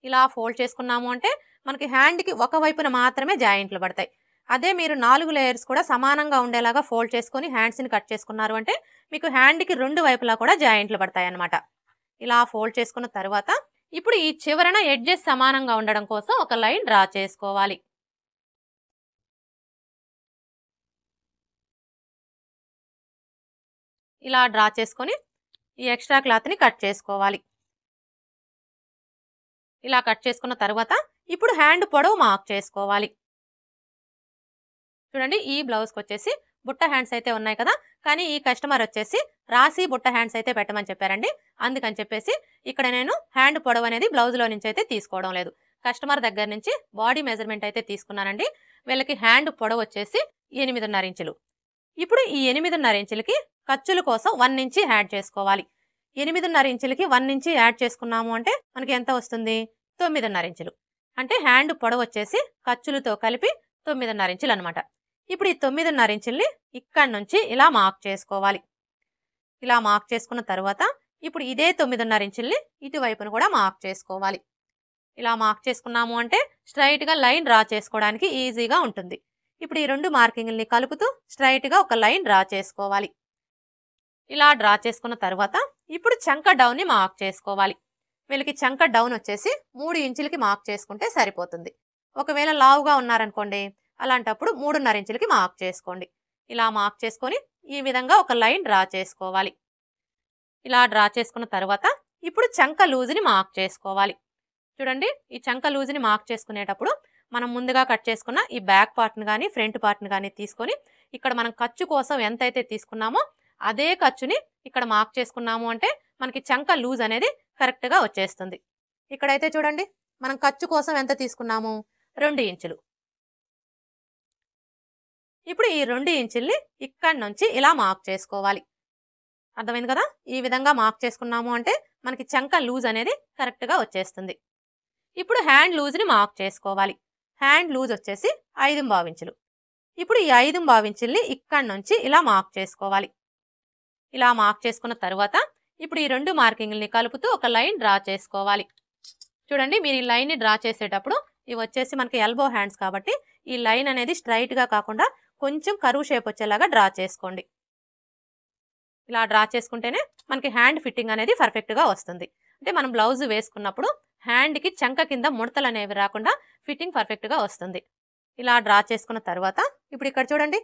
ఇలా ఫోల్డ్ చేసుకున్నాము అంటే మనకి హ్యాండ్కి ఒక వైపున మాత్రమే జాయింట్లు పడతాయి. అదే మీరు 4 లేయర్స్ కూడా సమానంగా ఉండేలాగా ఫోల్డ్ చేసుకొని హ్యాండ్స్ని కట్ చేసుకున్నారు అంటే మీకు హ్యాండ్కి 2 వైపులా కూడా జాయింట్లు పడతాయి అన్నమాట. ఇలా ఫోల్డ్ చేసుకున్న తర్వాత ఇప్పుడు ఈ చివరన ఎడ్జెస్ సమానంగా ఉండడం కోసం ఒక లైన్ డ్రా చేసుకోవాలి. ఇలా డ్రా చేసుకొని ఈ ఎక్స్ట్రా క్లాత్ని కట్ చేసుకోవాలి. ఇలా కట్ చేసుకున్న తర్వాత ఇప్పుడు హ్యాండ్ పొడవు మార్క్ చేసుకోవాలి. చూడండి, ఈ బ్లౌజ్కి వచ్చేసి బుట్ట హ్యాండ్స్ అయితే ఉన్నాయి కదా, కానీ ఈ కస్టమర్ వచ్చేసి రాసి బుట్ట హ్యాండ్స్ అయితే పెట్టమని చెప్పారండి. అందుకని చెప్పేసి ఇక్కడ నేను హ్యాండ్ పొడవు అనేది బ్లౌజ్లో నుంచి అయితే తీసుకోవడం లేదు, కస్టమర్ దగ్గర నుంచి బాడీ మెజర్మెంట్ అయితే తీసుకున్నానండి. వీళ్ళకి హ్యాండ్ పొడవు వచ్చేసి 8.5 ఇంచులు. ఇప్పుడు ఈ 8.5 ఇంచులకి ఖర్చుల కోసం 1 ఇంచి యాడ్ చేసుకోవాలి. 8.5 ఇంచులకి 1 ఇంచి యాడ్ చేసుకున్నాము అంటే మనకి ఎంత వస్తుంది? 9.5 ఇంచులు. అంటే హ్యాండ్ పొడవు వచ్చేసి ఖర్చులతో కలిపి 9.5 ఇంచులు అనమాట. ఇప్పుడు ఈ 9.5 ఇంచుల్ని ఇక్కడి నుంచి ఇలా మార్క్ చేసుకోవాలి. ఇలా మార్క్ చేసుకున్న తర్వాత ఇప్పుడు ఇదే 9.5 ఇంచుల్ని ఇటువైపును కూడా మార్క్ చేసుకోవాలి. ఇలా మార్క్ చేసుకున్నాము అంటే స్ట్రైట్గా లైన్ డ్రా చేసుకోవడానికి ఈజీగా ఉంటుంది. ఇప్పుడు ఈ 2 మార్కింగ్ని కలుపుతూ స్ట్రైట్గా ఒక లైన్ డ్రా చేసుకోవాలి. ఇలా డ్రా చేసుకున్న తర్వాత ఇప్పుడు చంక డౌన్ని మార్క్ చేసుకోవాలి. వీళ్ళకి చంక డౌన్ వచ్చేసి 3 ఇంచులకి మార్క్ చేసుకుంటే సరిపోతుంది. ఒకవేళ లావుగా ఉన్నారనుకోండి, అలాంటప్పుడు 3.5 ఇంచులకి మార్క్ చేసుకోండి. ఇలా మార్క్ చేసుకొని ఈ విధంగా ఒక లైన్ డ్రా చేసుకోవాలి. ఇలా డ్రా చేసుకున్న తర్వాత ఇప్పుడు చంక లూజ్ని మార్క్ చేసుకోవాలి. చూడండి, ఈ చంక లూజ్ని మార్క్ చేసుకునేటప్పుడు మనం ముందుగా కట్ చేసుకున్న ఈ బ్యాక్ పార్ట్ని కానీ ఫ్రంట్ పార్ట్ని కానీ తీసుకొని ఇక్కడ మనం ఖర్చు కోసం ఎంతైతే తీసుకున్నామో అదే ఖర్చుని ఇక్కడ మార్క్ చేసుకున్నాము అంటే మనకి చంక లూజ్ అనేది కరెక్ట్గా వచ్చేస్తుంది. ఇక్కడైతే చూడండి, మనం ఖర్చు కోసం ఎంత తీసుకున్నాము? 2 ఇంచులు. ఇప్పుడు ఈ 2 ఇంచుల్ని ఇక్కడి నుంచి ఇలా మార్క్ చేసుకోవాలి. అర్థమైంది కదా? ఈ విధంగా మార్క్ చేసుకున్నాము అంటే మనకి చంక లూజ్ అనేది కరెక్ట్గా వచ్చేస్తుంది. ఇప్పుడు హ్యాండ్ లూజ్ని మార్క్ చేసుకోవాలి. హ్యాండ్ లూజ్ వచ్చేసి 5.25 ఇంచులు. ఇప్పుడు ఈ 5.25 ఇంచుల్ని ఇక్కడి నుంచి ఇలా మార్క్ చేసుకోవాలి. ఇలా మార్క్ చేసుకున్న తర్వాత ఇప్పుడు ఈ 2 మార్కింగ్ని కలుపుతూ ఒక లైన్ డ్రా చేసుకోవాలి. చూడండి, మీరు ఈ లైన్ని డ్రా చేసేటప్పుడు ఇవి వచ్చేసి మనకి ఎల్బో హ్యాండ్స్ కాబట్టి ఈ లైన్ అనేది స్ట్రైట్గా కాకుండా కొంచెం కరువు షేప్ వచ్చేలాగా డ్రా చేసుకోండి. ఇలా డ్రా చేసుకుంటేనే మనకి హ్యాండ్ ఫిట్టింగ్ అనేది పర్ఫెక్ట్గా వస్తుంది. అంటే మనం బ్లౌజ్ వేసుకున్నప్పుడు హ్యాండ్కి చంక కింద ముడతలు అనేవి రాకుండా ఫిట్టింగ్ పర్ఫెక్ట్గా వస్తుంది. ఇలా డ్రా చేసుకున్న తర్వాత ఇప్పుడు ఇక్కడ చూడండి,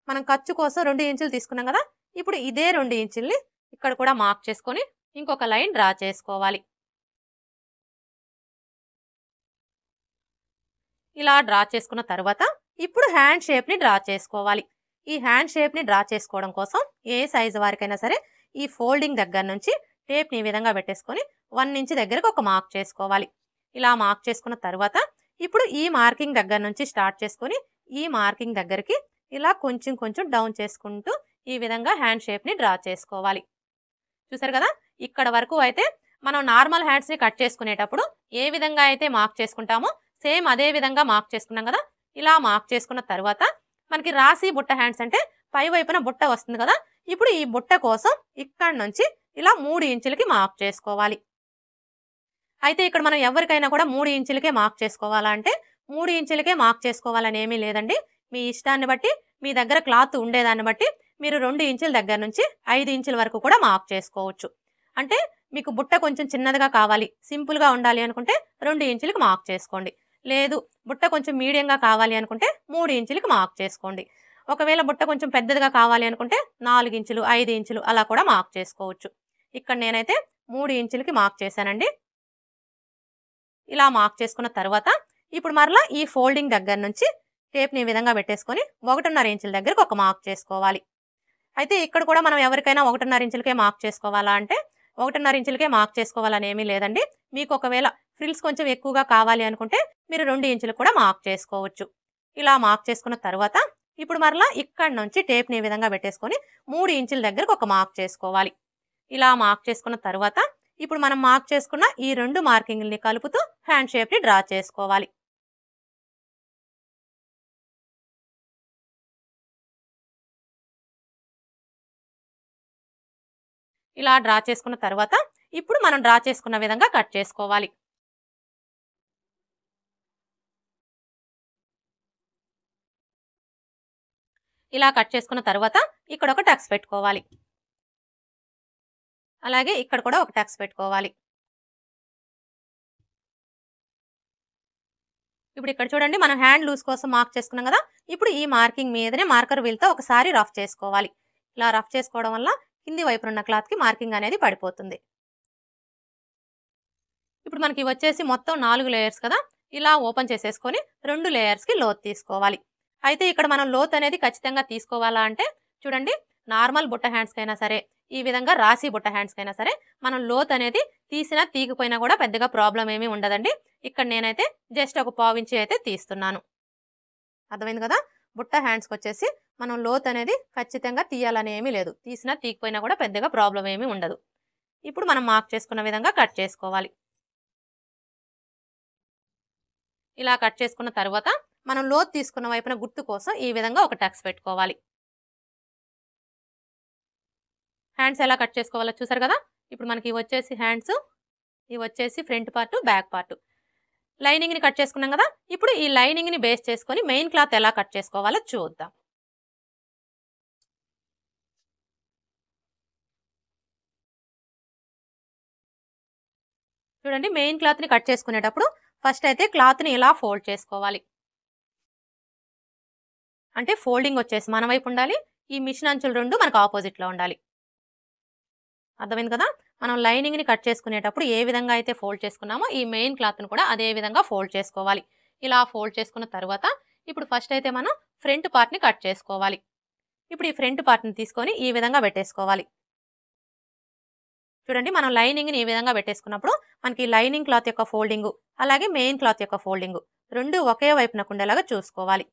మనం ఖర్చు కోసం 2 ఇంచులు తీసుకున్నాం కదా, ఇప్పుడు ఇదే 2 ఇంచుల్ని ఇక్కడ కూడా మార్క్ చేసుకొని ఇంకొక లైన్ డ్రా చేసుకోవాలి. ఇలా డ్రా చేసుకున్న తర్వాత ఇప్పుడు హ్యాండ్ షేప్ని డ్రా చేసుకోవాలి. ఈ హ్యాండ్ షేప్ని డ్రా చేసుకోవడం కోసం ఏ సైజు వారికైనా సరే ఈ ఫోల్డింగ్ దగ్గర నుంచి టేప్ని ఈ విధంగా పెట్టేసుకొని 1 ఇంచ్ దగ్గరకు ఒక మార్క్ చేసుకోవాలి. ఇలా మార్క్ చేసుకున్న తర్వాత ఇప్పుడు ఈ మార్కింగ్ దగ్గర నుంచి స్టార్ట్ చేసుకొని ఈ మార్కింగ్ దగ్గరికి ఇలా కొంచెం కొంచెం డౌన్ చేసుకుంటూ ఈ విధంగా హ్యాండ్ షేప్ని డ్రా చేసుకోవాలి. చూసారు కదా, ఇక్కడ వరకు అయితే మనం నార్మల్ హ్యాండ్స్ని కట్ చేసుకునేటప్పుడు ఏ విధంగా అయితే మార్క్ చేసుకుంటామో సేమ్ అదే విధంగా మార్క్ చేసుకున్నాం కదా. ఇలా మార్క్ చేసుకున్న తర్వాత మనకి రాసి బుట్ట హ్యాండ్స్ అంటే పై వైపున బుట్ట వస్తుంది కదా. ఇప్పుడు ఈ బుట్ట కోసం ఇక్కడ నుంచి ఇలా 3 ఇంచులకి మార్క్ చేసుకోవాలి. అయితే ఇక్కడ మనం ఎవరికైనా కూడా 3 ఇంచులకే మార్క్ చేసుకోవాలంటే 3 ఇంచులకే మార్క్ చేసుకోవాలని ఏమీ లేదండి. మీ ఇష్టాన్ని బట్టి, మీ దగ్గర క్లాత్ ఉండేదాన్ని బట్టి మీరు 2 ఇంచుల దగ్గర నుంచి 5 ఇంచుల వరకు కూడా మార్క్ చేసుకోవచ్చు. అంటే మీకు బుట్ట కొంచెం చిన్నదిగా కావాలి, సింపుల్గా ఉండాలి అనుకుంటే 2 ఇంచులకి మార్క్ చేసుకోండి. లేదు బుట్ట కొంచెం మీడియంగా కావాలి అనుకుంటే 3 ఇంచులకి మార్క్ చేసుకోండి. ఒకవేళ బుట్ట కొంచెం పెద్దదిగా కావాలి అనుకుంటే 4 ఇంచులు, 5 ఇంచులు అలా కూడా మార్క్ చేసుకోవచ్చు. ఇక్కడ నేనైతే 3 ఇంచులకి మార్క్ చేశానండి. ఇలా మార్క్ చేసుకున్న తర్వాత ఇప్పుడు మరలా ఈ ఫోల్డింగ్ దగ్గర నుంచి టేప్ని ఈ విధంగా పెట్టేసుకొని 1.5 ఇంచుల దగ్గరకు ఒక మార్క్ చేసుకోవాలి. అయితే ఇక్కడ కూడా మనం ఎవరికైనా 1.5 ఇంచులకే మార్క్ చేసుకోవాలా అంటే 1.5 ఇంచులకే మార్క్ చేసుకోవాలని ఏమీ లేదండి. మీకు ఒకవేళ ఫ్రిల్స్ కొంచెం ఎక్కువగా కావాలి అనుకుంటే మీరు 2 ఇంచులు కూడా మార్క్ చేసుకోవచ్చు. ఇలా మార్క్ చేసుకున్న తర్వాత ఇప్పుడు మరలా ఇక్కడ నుంచి టేప్ని ఈ విధంగా పెట్టేసుకొని 3 ఇంచుల దగ్గరకు ఒక మార్క్ చేసుకోవాలి. ఇలా మార్క్ చేసుకున్న తర్వాత ఇప్పుడు మనం మార్క్ చేసుకున్న ఈ 2 మార్కింగ్ని కలుపుతూ హ్యాండ్ షేప్ని డ్రా చేసుకోవాలి. ఇలా డ్రా చేసుకున్న తర్వాత ఇప్పుడు మనం డ్రా చేసుకున్న విధంగా కట్ చేసుకోవాలి. ఇలా కట్ చేసుకున్న తర్వాత ఇక్కడ ఒక టక్స్ పెట్టుకోవాలి. అలాగే ఇక్కడ కూడా ఒక టక్స్ పెట్టుకోవాలి. ఇప్పుడు ఇక్కడ చూడండి, మనం హ్యాండ్ లూజ్ కోసం మార్క్ చేసుకున్నాం కదా. ఇప్పుడు ఈ మార్కింగ్ మీదనే మార్కర్ వీల్తో ఒకసారి రఫ్ చేసుకోవాలి. ఇలా రఫ్ చేసుకోవడం వల్ల కింది వైపున ఉన్న క్లాత్కి మార్కింగ్ అనేది పడిపోతుంది. ఇప్పుడు మనకి వచ్చేసి మొత్తం 4 లేయర్స్ కదా. ఇలా ఓపెన్ చేసేసుకొని 2 లేయర్స్కి లోత్ తీసుకోవాలి. అయితే ఇక్కడ మనం లోత్ అనేది ఖచ్చితంగా తీసుకోవాలా అంటే చూడండి, నార్మల్ బుట్ట హ్యాండ్స్కైనా సరే, ఈ విధంగా రాసి బుట్ట హ్యాండ్స్కైనా సరే మనం లోత్ అనేది తీసినా తీగిపోయినా కూడా పెద్దగా ప్రాబ్లం ఏమీ ఉండదండి. ఇక్కడ నేనైతే జస్ట్ ఒక 1/4 ఇంచ్ అయితే తీస్తున్నాను. అర్థమైంది కదా. బుట్ట హ్యాండ్స్కి వచ్చేసి మనం లోత్ అనేది ఖచ్చితంగా తీయాలని ఏమీ లేదు. తీసినా తీగిపోయినా కూడా పెద్దగా ప్రాబ్లం ఏమీ ఉండదు. ఇప్పుడు మనం మార్క్ చేసుకున్న విధంగా కట్ చేసుకోవాలి. ఇలా కట్ చేసుకున్న తర్వాత మనం లోత్ తీసుకున్న వైపున గుర్తు కోసం ఈ విధంగా ఒక టక్స్ పెట్టుకోవాలి. హ్యాండ్స్ ఎలా కట్ చేసుకోవాలో చూసారు కదా. ఇప్పుడు మనకి ఇవి వచ్చేసి హ్యాండ్స్, ఇవి వచ్చేసి ఫ్రంట్ పార్ట్, బ్యాక్ పార్ట్. లైనింగ్ని కట్ చేసుకున్నాం కదా. ఇప్పుడు ఈ లైనింగ్ని బేస్ చేసుకొని మెయిన్ క్లాత్ ఎలా కట్ చేసుకోవాలో చూద్దాం. చూడండి, మెయిన్ క్లాత్ని కట్ చేసుకునేటప్పుడు ఫస్ట్ అయితే క్లాత్ని ఇలా ఫోల్డ్ చేసుకోవాలి. అంటే ఫోల్డింగ్ వచ్చేసి మన వైపు ఉండాలి, ఈ మిషన్ అంచులు 2 మనకు ఆపోజిట్లో ఉండాలి. అర్థమైంది కదా. మనం లైనింగ్ని కట్ చేసుకునేటప్పుడు ఏ విధంగా అయితే ఫోల్డ్ చేసుకున్నామో ఈ మెయిన్ క్లాత్ని కూడా అదే విధంగా ఫోల్డ్ చేసుకోవాలి. ఇలా ఫోల్డ్ చేసుకున్న తర్వాత ఇప్పుడు ఫస్ట్ అయితే మనం ఫ్రంట్ పార్ట్ని కట్ చేసుకోవాలి. ఇప్పుడు ఈ ఫ్రంట్ పార్ట్ని తీసుకొని ఈ విధంగా పెట్టేసుకోవాలి. చూడండి, మనం లైనింగ్ని ఈ విధంగా పెట్టేసుకున్నప్పుడు మనకి లైనింగ్ క్లాత్ యొక్క ఫోల్డింగు అలాగే మెయిన్ క్లాత్ యొక్క ఫోల్డింగు 2 ఒకే వైపునకు ఉండేలాగా చూసుకోవాలి.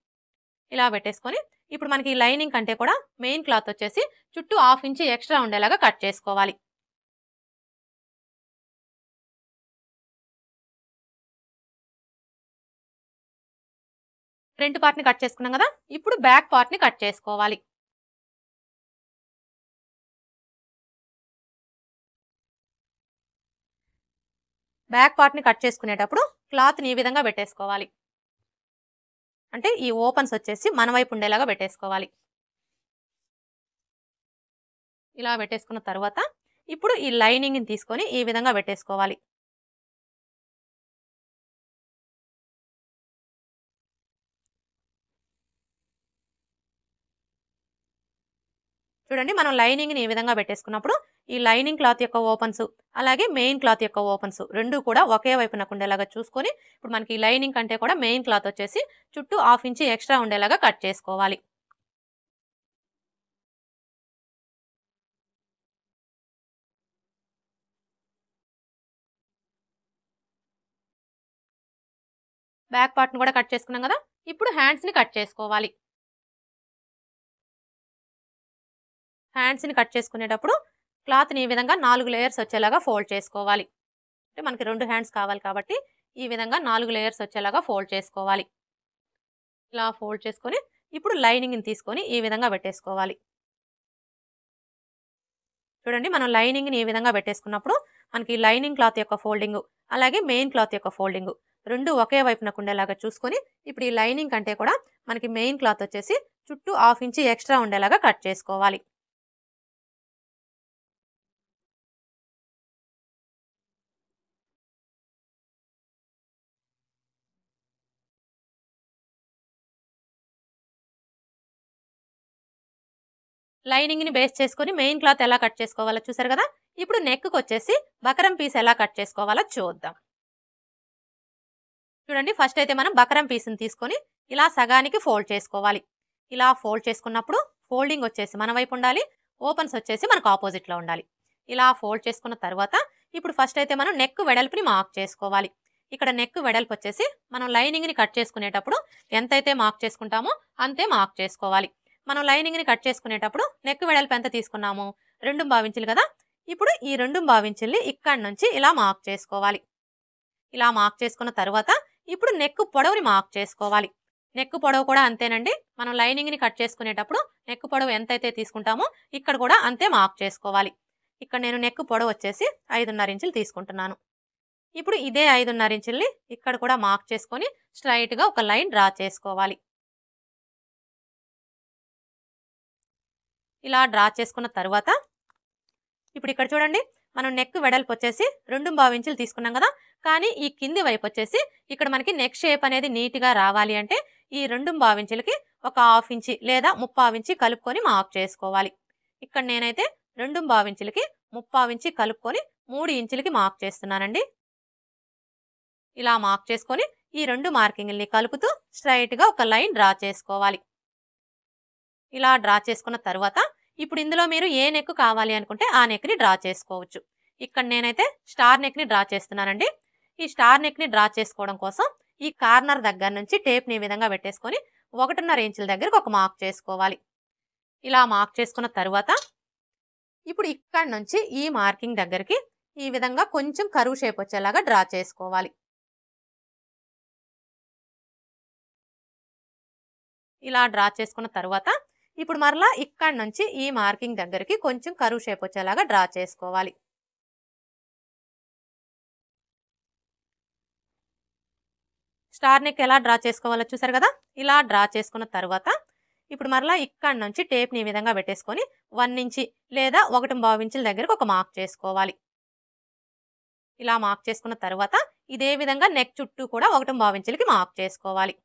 ఇలా పెట్టేసుకొని ఇప్పుడు మనకి లైనింగ్ కంటే కూడా మెయిన్ క్లాత్ వచ్చేసి చుట్టూ 1/2 ఇంచ్ ఎక్స్ట్రా ఉండేలాగా కట్ చేసుకోవాలి. ఫ్రంట్ పార్ట్ని కట్ చేసుకున్నాం కదా. ఇప్పుడు బ్యాక్ పార్ట్ని కట్ చేసుకోవాలి. బ్యాక్ పార్ట్ని కట్ చేసుకునేటప్పుడు క్లాత్ని ఈ విధంగా పెట్టేసుకోవాలి. అంటే ఈ ఓపెన్స్ వచ్చేసి మన వైపు ఉండేలాగా పెట్టేసుకోవాలి. ఇలా పెట్టేసుకున్న తర్వాత ఇప్పుడు ఈ లైనింగ్ని తీసుకొని ఈ విధంగా పెట్టేసుకోవాలి. చూడండి, మనం లైనింగ్ని ఈ విధంగా పెట్టేసుకున్నప్పుడు ఈ లైనింగ్ క్లాత్ యొక్క ఓపెన్స్ అలాగే మెయిన్ క్లాత్ యొక్క ఓపెన్స్ 2 కూడా ఒకే వైపునకు ఉండేలాగా చూసుకొని ఇప్పుడు మనకి లైనింగ్ కంటే కూడా మెయిన్ క్లాత్ వచ్చేసి చుట్టూ 1/2 ఇంచ్ ఎక్స్ట్రా ఉండేలాగా కట్ చేసుకోవాలి. బ్యాక్ పార్ట్ని కూడా కట్ చేసుకున్నాం కదా. ఇప్పుడు హ్యాండ్స్ని కట్ చేసుకోవాలి. హ్యాండ్స్ని కట్ చేసుకునేటప్పుడు క్లాత్ని ఈ విధంగా 4 లేయర్స్ వచ్చేలాగా ఫోల్డ్ చేసుకోవాలి. అంటే మనకి 2 హ్యాండ్స్ కావాలి కాబట్టి ఈ విధంగా 4 లేయర్స్ వచ్చేలాగా ఫోల్డ్ చేసుకోవాలి. ఇలా ఫోల్డ్ చేసుకొని ఇప్పుడు లైనింగ్ని తీసుకొని ఈ విధంగా పెట్టేసుకోవాలి. చూడండి, మనం లైనింగ్ని ఈ విధంగా పెట్టేసుకున్నప్పుడు మనకి లైనింగ్ క్లాత్ యొక్క ఫోల్డింగ్ అలాగే మెయిన్ క్లాత్ యొక్క ఫోల్డింగ్ రెండు ఒకే వైపునకు ఉండేలాగా చూసుకొని ఇప్పుడు ఈ లైనింగ్ కంటే కూడా మనకి మెయిన్ క్లాత్ వచ్చేసి చుట్టూ 1/2 ఇంచ్ ఎక్స్ట్రా ఉండేలాగా కట్ చేసుకోవాలి. లైనింగ్ని బేస్ చేసుకొని మెయిన్ క్లాత్ ఎలా కట్ చేసుకోవాలో చూసారు కదా. ఇప్పుడు నెక్కి వచ్చేసి బకరం పీస్ ఎలా కట్ చేసుకోవాలో చూద్దాం. చూడండి, ఫస్ట్ అయితే మనం బకరం పీస్ని తీసుకొని ఇలా సగానికి ఫోల్డ్ చేసుకోవాలి. ఇలా ఫోల్డ్ చేసుకున్నప్పుడు ఫోల్డింగ్ వచ్చేసి మన వైపు ఉండాలి, ఓపెన్స్ వచ్చేసి మనకు ఆపోజిట్లో ఉండాలి. ఇలా ఫోల్డ్ చేసుకున్న తర్వాత ఇప్పుడు ఫస్ట్ అయితే మనం నెక్ వెడల్పుని మార్క్ చేసుకోవాలి. ఇక్కడ నెక్ వెడల్పు వచ్చేసి మనం లైనింగ్ని కట్ చేసుకునేటప్పుడు ఎంతైతే మార్క్ చేసుకుంటామో అంతే మార్క్ చేసుకోవాలి. మనం లైనింగ్ని కట్ చేసుకునేటప్పుడు నెక్ వెడల్పు ఎంత తీసుకున్నాము, 2.5 ఇంచులు కదా. ఇప్పుడు ఈ 2.5 ఇంచుల్ని ఇక్కడ నుంచి ఇలా మార్క్ చేసుకోవాలి. ఇలా మార్క్ చేసుకున్న తర్వాత ఇప్పుడు నెక్ పొడవుని మార్క్ చేసుకోవాలి. నెక్ పొడవు కూడా అంతేనండి. మనం లైనింగ్ని కట్ చేసుకునేటప్పుడు నెక్ పొడవు ఎంతైతే తీసుకుంటామో ఇక్కడ కూడా అంతే మార్క్ చేసుకోవాలి. ఇక్కడ నేను నెక్ పొడవు వచ్చేసి 5.5 ఇంచులు తీసుకుంటున్నాను. ఇప్పుడు ఇదే 5.5 ఇంచుల్ని ఇక్కడ కూడా మార్క్ చేసుకొని స్ట్రైట్గా ఒక లైన్ డ్రా చేసుకోవాలి. ఇలా డ్రా చేసుకున్న తర్వాత ఇప్పుడు ఇక్కడ చూడండి, మనం నెక్ వెడల్పు వచ్చేసి 2.5 ఇంచులు తీసుకున్నాం కదా. కానీ ఈ కింది వైపు వచ్చేసి ఇక్కడ మనకి నెక్ షేప్ అనేది నీట్గా రావాలి అంటే ఈ 2.5 ఇంచులకి ఒక 1/2 ఇంచి లేదా 3/4 ఇంచి కలుపుకొని మార్క్ చేసుకోవాలి. ఇక్కడ నేనైతే 2.5 ఇంచులకి 3/4 ఇంచి కలుపుకొని 3 ఇంచులకి మార్క్ చేస్తున్నానండి. ఇలా మార్క్ చేసుకొని ఈ 2 మార్కింగ్ని కలుపుతూ స్ట్రైట్గా ఒక లైన్ డ్రా చేసుకోవాలి. ఇలా డ్రా చేసుకున్న తర్వాత ఇప్పుడు ఇందులో మీరు ఏ నెక్ కావాలి అనుకుంటే ఆ నెక్ని డ్రా చేసుకోవచ్చు. ఇక్కడ నేనైతే స్టార్ నెక్ని డ్రా చేస్తున్నానండి. ఈ స్టార్ నెక్ని డ్రా చేసుకోవడం కోసం ఈ కార్నర్ దగ్గర నుంచి టేప్ని ఈ విధంగా పెట్టేసుకొని 1.5 ఇంచుల దగ్గరకు ఒక మార్క్ చేసుకోవాలి. ఇలా మార్క్ చేసుకున్న తర్వాత ఇప్పుడు ఇక్కడ నుంచి ఈ మార్కింగ్ దగ్గరికి ఈ విధంగా కొంచెం కరువు షేప్ వచ్చేలాగా డ్రా చేసుకోవాలి. ఇలా డ్రా చేసుకున్న తర్వాత ఇప్పుడు మరలా ఇక్కడ నుంచి ఈ మార్కింగ్ దగ్గరికి కొంచెం కరువు షేప్ వచ్చేలాగా డ్రా చేసుకోవాలి. స్టార్ నెక్ ఎలా డ్రా చేసుకోవాలో చూసారు కదా. ఇలా డ్రా చేసుకున్న తర్వాత ఇప్పుడు మరలా ఇక్కడ నుంచి టేప్ని ఈ విధంగా పెట్టేసుకొని 1 ఇంచి లేదా 1.5 ఇంచుల దగ్గరకు ఒక మార్క్ చేసుకోవాలి. ఇలా మార్క్ చేసుకున్న తర్వాత ఇదే విధంగా నెక్ చుట్టూ కూడా 1.5 ఇంచులకి మార్క్ చేసుకోవాలి.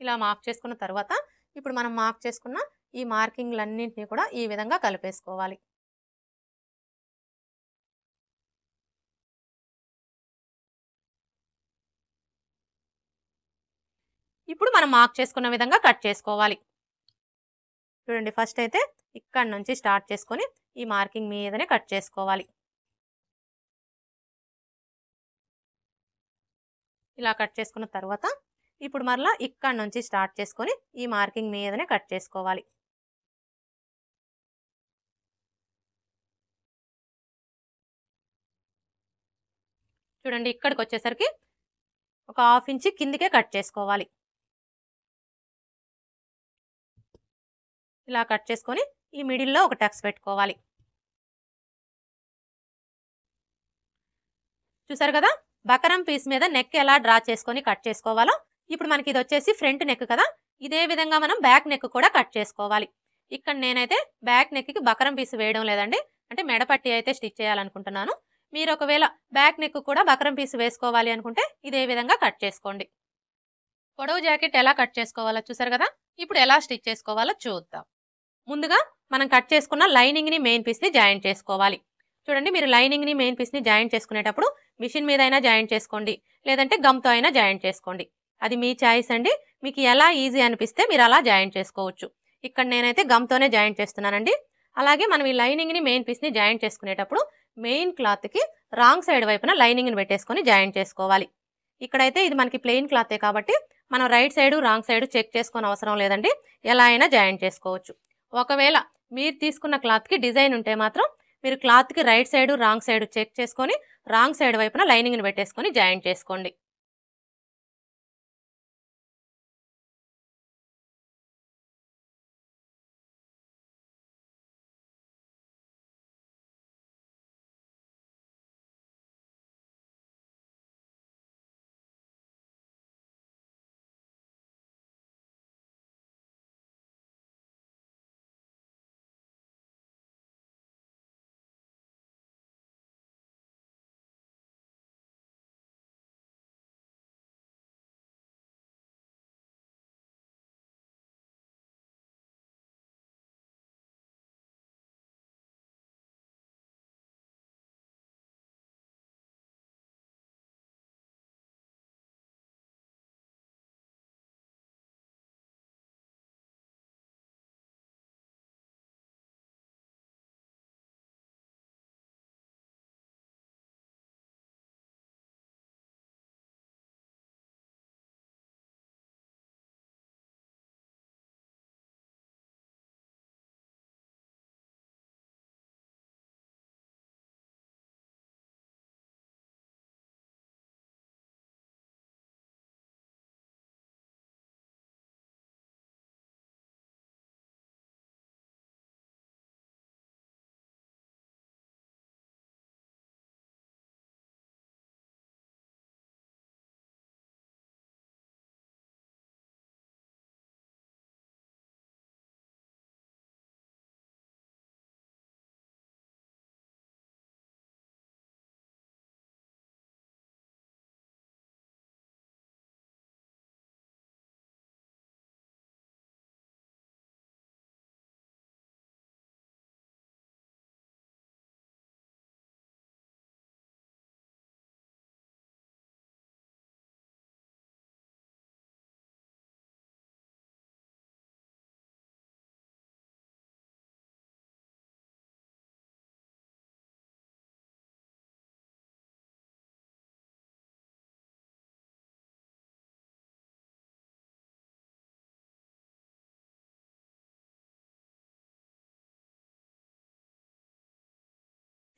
ఇలా మార్క్ చేసుకున్న తర్వాత ఇప్పుడు మనం మార్క్ చేసుకున్న ఈ మార్కింగ్లన్నింటినీ కూడా ఈ విధంగా కలిపేసుకోవాలి. ఇప్పుడు మనం మార్క్ చేసుకున్న విధంగా కట్ చేసుకోవాలి. చూడండి, ఫస్ట్ అయితే ఇక్కడ నుంచి స్టార్ట్ చేసుకొని ఈ మార్కింగ్ మీదనే కట్ చేసుకోవాలి. ఇలా కట్ చేసుకున్న తర్వాత ఇప్పుడు మరలా ఇక్కడ నుంచి స్టార్ట్ చేసుకొని ఈ మార్కింగ్ మీదనే కట్ చేసుకోవాలి. చూడండి, ఇక్కడికి వచ్చేసరికి ఒక 1/2 ఇంచి కిందికే కట్ చేసుకోవాలి. ఇలా కట్ చేసుకొని ఈ మిడిల్లో ఒక టక్స్ పెట్టుకోవాలి. చూసారు కదా, బకరం పీస్ మీద నెక్ ఎలా డ్రా చేసుకొని కట్ చేసుకోవాలో. ఇప్పుడు మనకి ఇది వచ్చేసి ఫ్రంట్ నెక్ కదా. ఇదే విధంగా మనం బ్యాక్ నెక్ కూడా కట్ చేసుకోవాలి. ఇక్కడ నేనైతే బ్యాక్ నెక్కి బకరం పీస్ వేయడం లేదండి, అంటే మెడపట్టి అయితే స్టిచ్ చేయాలనుకుంటున్నాను. మీరు ఒకవేళ బ్యాక్ నెక్ కూడా బకరం పీస్ వేసుకోవాలి అనుకుంటే ఇదే విధంగా కట్ చేసుకోండి. పొడవు జాకెట్ ఎలా కట్ చేసుకోవాలో చూసారు కదా. ఇప్పుడు ఎలా స్టిచ్ చేసుకోవాలో చూద్దాం. ముందుగా మనం కట్ చేసుకున్న లైనింగ్ని మెయిన్ పీస్ని జాయింట్ చేసుకోవాలి. చూడండి, మీరు లైనింగ్ని మెయిన్ పీస్ని జాయింట్ చేసుకునేటప్పుడు మిషన్ మీద అయినా జాయింట్ చేసుకోండి, లేదంటే గమ్తో అయినా జాయింట్ చేసుకోండి. అది మీ చాయిస్ అండి. మీకు ఎలా ఈజీ అనిపిస్తే మీరు అలా జాయింట్ చేసుకోవచ్చు. ఇక్కడ నేనైతే గమ్‌తోనే జాయింట్ చేస్తున్నానండి. అలాగే మనం ఈ లైనింగ్‌ని మెయిన్ పీస్‌ని జాయింట్ చేసుకునేటప్పుడు మెయిన్ క్లాత్‌కి రాంగ్ సైడ్ వైపున లైనింగ్‌ని పెట్టేసుకొని జాయింట్ చేసుకోవాలి. ఇక్కడైతే ఇది మనకి ప్లెయిన్ క్లాతే కాబట్టి మనం right side, wrong side check చేసుకోనవసరం లేదండి. ఎలా అయినా జాయింట్ చేసుకోవచ్చు. ఒకవేళ మీరు తీసుకున్న క్లాత్‌కి డిజైన్ ఉంటే మాత్రం మీరు క్లాత్‌కి right side, wrong side check చేసుకొని రాంగ్ సైడ్ వైపున లైనింగ్‌ని పెట్టేసుకొని జాయింట్ చేసుకోండి.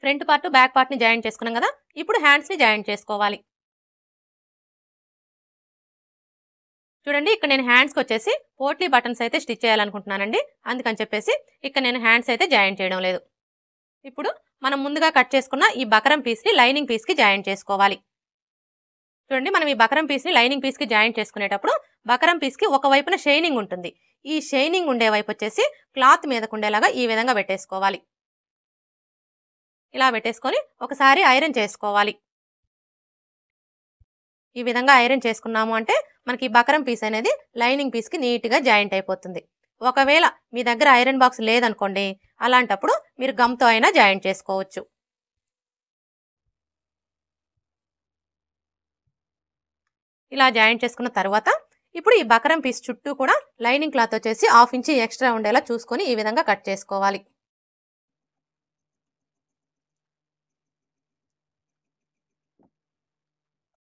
ఫ్రంట్ పార్ట్, బ్యాక్ పార్ట్‌ని జాయింట్ చేసుకున్నాం కదా! ఇప్పుడు హ్యాండ్స్‌ని జాయింట్ చేసుకోవాలి. చూడండి ఇక్కడ నేను హ్యాండ్స్‌కొచ్చేసి పోట్లీ బటన్స్ అయితే స్టిచ్ చేయాలనుకుంటున్నానండి. అందుకని చెప్పేసి ఇక్కడ నేను హ్యాండ్స్ అయితే జాయింట్ చేయడం లేదు. ఇప్పుడు మనం ముందుగా కట్ చేసుకున్న ఈ బకరం పీస్‌ని లైనింగ్ పీస్‌కి జాయింట్ చేసుకోవాలి. చూడండి మనం ఈ బకరం పీస్‌ని లైనింగ్ పీస్‌కి జాయింట్ చేసుకునేటప్పుడు బకరం పీస్‌కి ఒక వైపున షైనింగ్ ఉంటుంది. ఈ షైనింగ్ ఉండే వైపు వచ్చేసి క్లాత్ మీదకుండేలాగా ఈ విధంగా పెట్టేసుకోవాలి. ఇలా పెట్టేసుకొని ఒకసారి ఐరన్ చేసుకోవాలి. ఈ విధంగా ఐరన్ చేసుకున్నాము అంటే మనకి బకరం పీస్ అనేది లైనింగ్ పీస్‌కి నీట్‌గా జాయింట్ అయిపోతుంది. ఒకవేళ మీ దగ్గర ఐరన్ బాక్స్ లేదనుకోండి, అలాంటప్పుడు మీరు గమ్‌తో అయినా జాయింట్ చేసుకోవచ్చు. ఇలా జాయింట్ చేసుకున్న తర్వాత ఇప్పుడు ఈ బకరం పీస్ చుట్టూ కూడా లైనింగ్ క్లాత్ వచ్చేసి 1/2 ఇంచ్ ఎక్స్ట్రా ఉండేలా చూసుకొని ఈ విధంగా కట్ చేసుకోవాలి.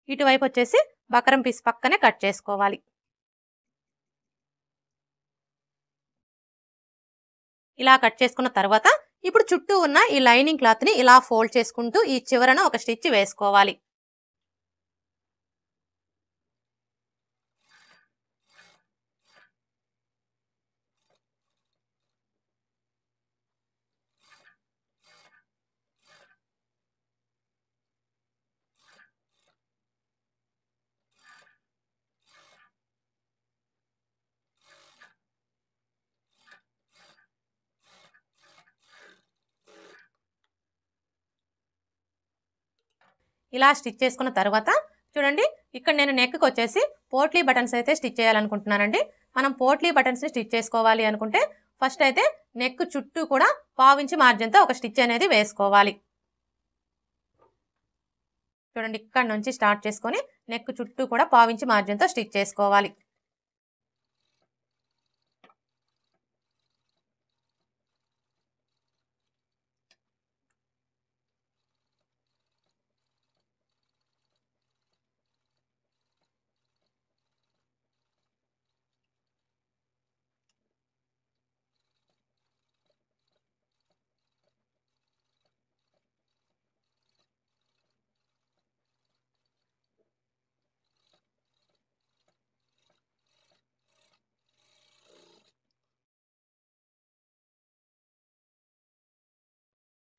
ఇటువైపు వచ్చేసి బకరం పీస్ పక్కనే కట్ చేసుకోవాలి. ఇలా కట్ చేసుకున్న తర్వాత ఇప్పుడు చుట్టూ ఉన్న ఈ లైనింగ్ క్లాత్‌ని ఇలా ఫోల్డ్ చేసుకుంటూ ఈ చివరన ఒక స్టిచ్ వేసుకోవాలి. ఇలా స్టిచ్ చేసుకున్న తర్వాత చూడండి ఇక్కడ నేను నెక్‌కి వచ్చేసి పోట్లీ బటన్స్ అయితే స్టిచ్ చేయాలనుకుంటున్నానండి. మనం పోట్లీ బటన్స్‌ని స్టిచ్ చేసుకోవాలి అనుకుంటే ఫస్ట్ అయితే నెక్ చుట్టూ కూడా 1/2 ఇంచ్ మార్జిన్‌తో ఒక స్టిచ్ అనేది వేసుకోవాలి. చూడండి ఇక్కడ నుంచి స్టార్ట్ చేసుకొని నెక్ చుట్టూ కూడా పావించి మార్జిన్తో స్టిచ్ చేసుకోవాలి.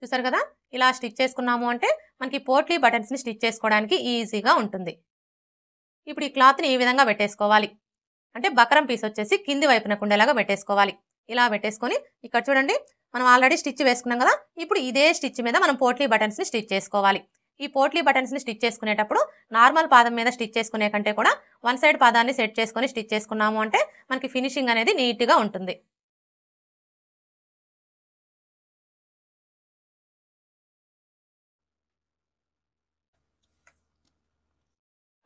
చూసారు కదా, ఇలా స్టిచ్ చేసుకున్నాము అంటే మనకి పోట్లీ బటన్స్ని స్టిచ్ చేసుకోవడానికి ఈజీగా ఉంటుంది. ఇప్పుడు ఈ క్లాత్ని ఈ విధంగా పెట్టేసుకోవాలి. అంటే బకరం పీస్ వచ్చేసి కింది వైపున ఉండేలాగా పెట్టేసుకోవాలి. ఇలా పెట్టేసుకొని ఇక్కడ చూడండి, మనం ఆల్రెడీ స్టిచ్ వేసుకున్నాం కదా, ఇప్పుడు ఇదే స్టిచ్ మీద మనం పోట్లీ బటన్స్ని స్టిచ్ చేసుకోవాలి. ఈ పోట్లీ బటన్స్ని స్టిచ్ చేసుకునేటప్పుడు నార్మల్ పాదం మీద స్టిచ్ చేసుకునే కంటే కూడా వన్ సైడ్ పాదాన్ని సెట్ చేసుకొని స్టిచ్ చేసుకున్నాము అంటే మనకి ఫినిషింగ్ అనేది నీట్గా ఉంటుంది.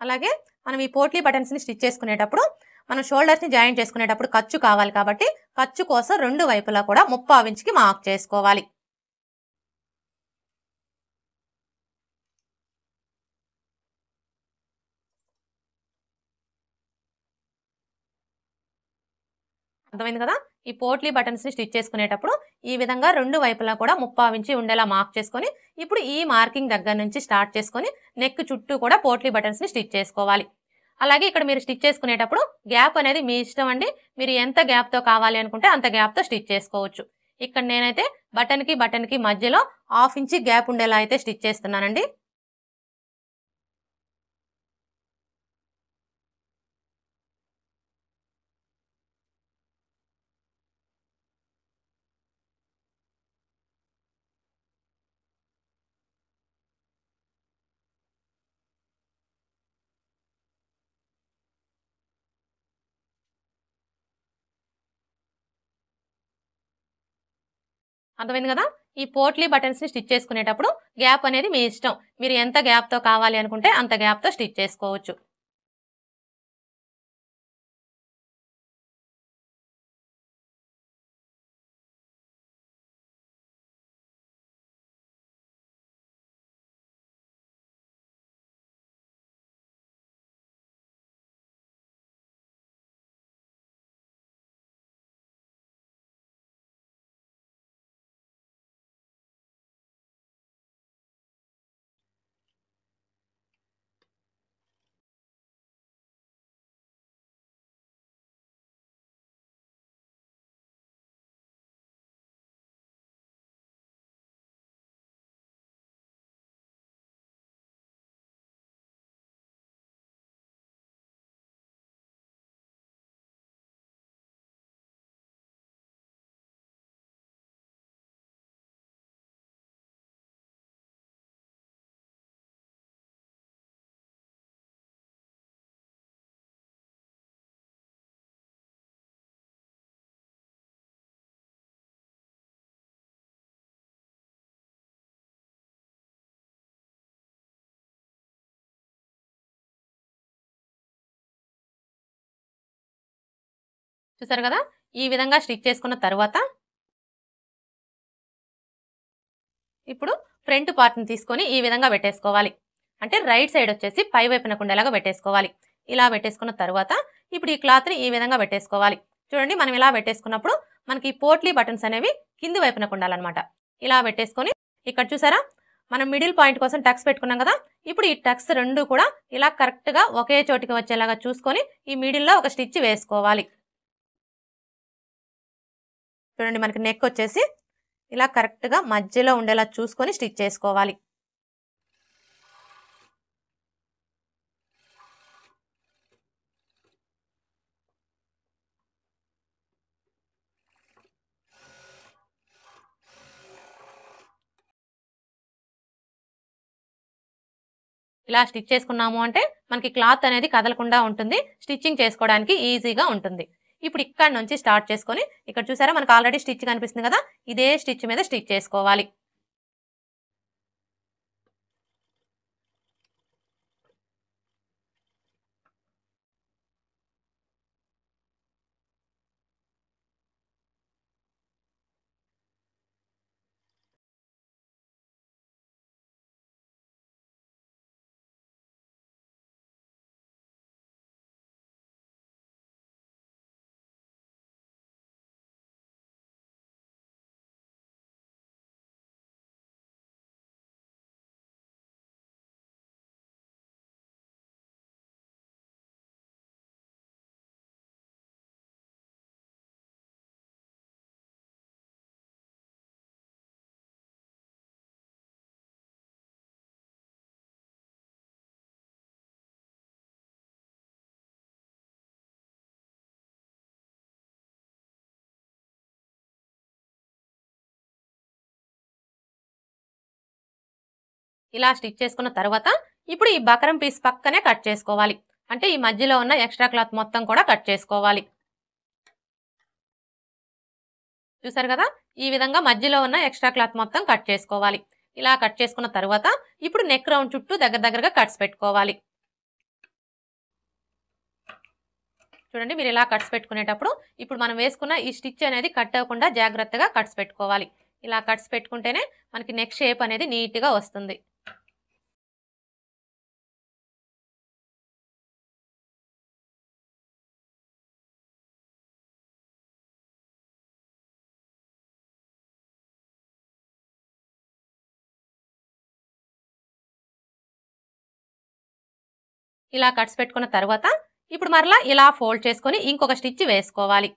అలాగే మనం ఈ పోట్లీ బటన్స్ని స్టిచ్ చేసుకునేటప్పుడు మనం షోల్డర్స్ని జాయింట్ చేసుకునేటప్పుడు ఖర్చు కావాలి కాబట్టి ఖర్చు కోసం రెండు వైపులా కూడా 3/4 ఇంచుకి మార్క్ చేసుకోవాలి. అర్థమైంది కదా, ఈ పోట్లీ బటన్స్ని స్టిచ్ చేసుకునేటప్పుడు ఈ విధంగా రెండు వైపులా కూడా 3/4 ఇంచి ఉండేలా మార్క్ చేసుకొని ఇప్పుడు ఈ మార్కింగ్ దగ్గర నుంచి స్టార్ట్ చేసుకొని నెక్ చుట్టూ కూడా పోట్లీ బటన్స్ని స్టిచ్ చేసుకోవాలి. అలాగే ఇక్కడ మీరు స్టిచ్ చేసుకునేటప్పుడు గ్యాప్ అనేది మీ ఇష్టం అండి. మీరు ఎంత గ్యాప్తో కావాలి అనుకుంటే అంత గ్యాప్తో స్టిచ్ చేసుకోవచ్చు. ఇక్కడ నేనైతే బటన్కి మధ్యలో 1/2 ఇంచి గ్యాప్ ఉండేలా అయితే స్టిచ్ చేస్తున్నానండి. అర్థమైంది కదా, ఈ పోట్లీ బటన్స్ని స్టిచ్ చేసుకునేటప్పుడు గ్యాప్ అనేది మీ ఇష్టం. మీరు ఎంత గ్యాప్తో కావాలి అనుకుంటే అంత గ్యాప్తో స్టిచ్ చేసుకోవచ్చు. చూసారు కదా, ఈ విధంగా స్టిచ్ చేసుకున్న తర్వాత ఇప్పుడు ఫ్రంట్ పార్ట్ని తీసుకొని ఈ విధంగా పెట్టేసుకోవాలి. అంటే రైట్ సైడ్ వచ్చేసి పై వైపున ఉండేలాగా పెట్టేసుకోవాలి. ఇలా పెట్టేసుకున్న తర్వాత ఇప్పుడు ఈ క్లాత్ని ఈ విధంగా పెట్టేసుకోవాలి. చూడండి, మనం ఇలా పెట్టేసుకున్నప్పుడు మనకి ఈ పోట్లీ బటన్స్ అనేవి కింది వైపున ఉండాలన్నమాట. ఇలా పెట్టేసుకొని ఇక్కడ చూసారా, మనం మిడిల్ పాయింట్ కోసం టక్స్ పెట్టుకున్నాం కదా, ఇప్పుడు ఈ టక్స్ రెండు కూడా ఇలా కరెక్ట్గా ఒకే చోటికి వచ్చేలాగా చూసుకొని ఈ మిడిల్లో ఒక స్టిచ్ వేసుకోవాలి. చూడండి, మనకి నెక్ వచ్చేసి ఇలా కరెక్ట్గా మధ్యలో ఉండేలా చూసుకొని స్టిచ్ చేసుకోవాలి. ఇలా స్టిచ్ చేసుకున్నాము అంటే మనకి క్లాత్ అనేది కదలకుండా ఉంటుంది, స్టిచ్చింగ్ చేసుకోవడానికి ఈజీగా ఉంటుంది. ఇప్పుడు ఇక్కడ నుంచి స్టార్ట్ చేసుకొని ఇక్కడ చూసారా, మనకు ఆల్రెడీ స్టిచ్ కనిపిస్తుంది కదా, ఇదే స్టిచ్ మీద స్టిచ్ చేసుకోవాలి. ఇలా స్టిచ్ చేసుకున్న తర్వాత ఇప్పుడు ఈ బకరం పీస్ పక్కనే కట్ చేసుకోవాలి. అంటే ఈ మధ్యలో ఉన్న ఎక్స్ట్రా క్లాత్ మొత్తం కూడా కట్ చేసుకోవాలి. చూసారు కదా, ఈ విధంగా మధ్యలో ఉన్న ఎక్స్ట్రా క్లాత్ మొత్తం కట్ చేసుకోవాలి. ఇలా కట్ చేసుకున్న తర్వాత ఇప్పుడు నెక్ రౌండ్ చుట్టూ దగ్గరగా కట్స్ పెట్టుకోవాలి. చూడండి, మీరు ఇలా కట్స్ పెట్టుకునేటప్పుడు ఇప్పుడు మనం వేసుకున్న ఈ స్టిచ్ అనేది కట్ అవ్వకుండా జాగ్రత్తగా కట్స్ పెట్టుకోవాలి. ఇలా కట్స్ పెట్టుకుంటేనే మనకి నెక్ షేప్ అనేది నీట్గా వస్తుంది. ఇలా కట్స్ పెట్టుకున్న తర్వాత ఇప్పుడు మరలా ఇలా ఫోల్డ్ చేసుకొని ఇంకొక స్టిచ్ వేసుకోవాలి.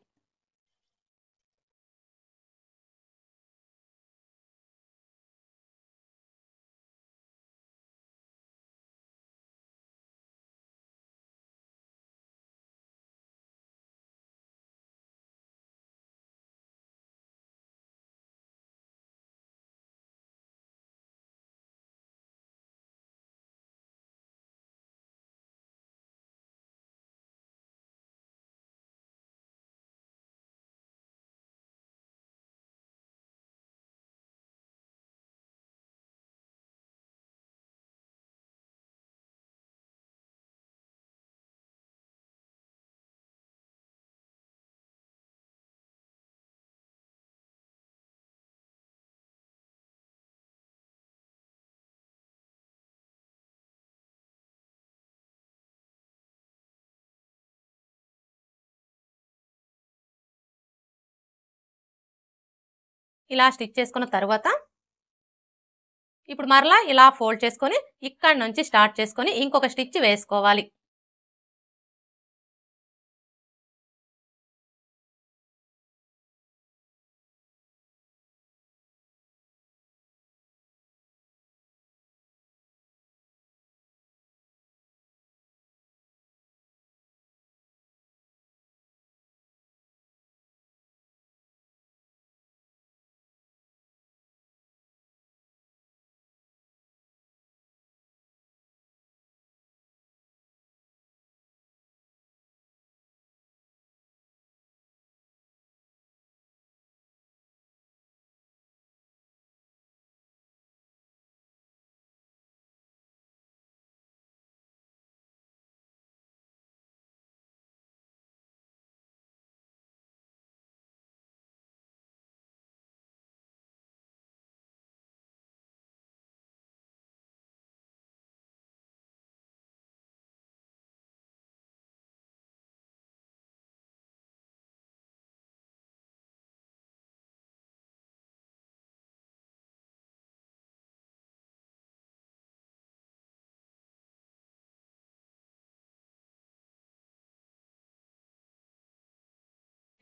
ఇలా స్టిచ్ చేసుకున్న తర్వాత ఇప్పుడు మరలా ఇలా ఫోల్డ్ చేసుకొని ఇక్కడ నుంచి స్టార్ట్ చేసుకొని ఇంకొక స్టిచ్ వేసుకోవాలి.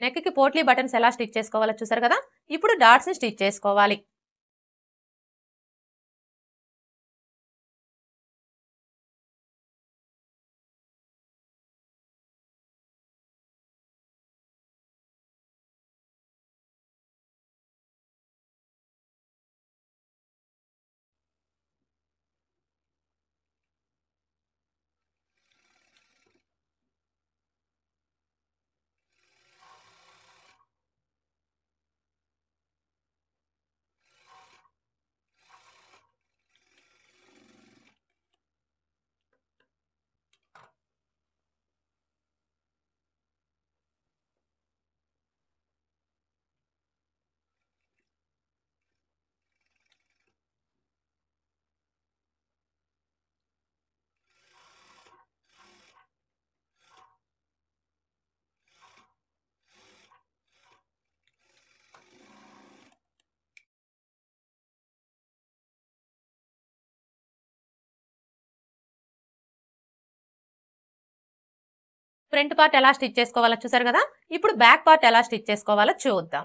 నెక్ కి పోట్లీ బటన్స్ ఎలా స్టిచ్ చేసుకోవాలో చూసారు కదా. ఇప్పుడు డాట్స్ ని స్టిచ్ చేసుకోవాలి. ఫ్రంట్ పార్ట్ ఎలా స్టిచ్ చేసుకోవాలో చూసారు కదా. ఇప్పుడు బ్యాక్ పార్ట్ ఎలా స్టిచ్ చేసుకోవాలో చూద్దాం.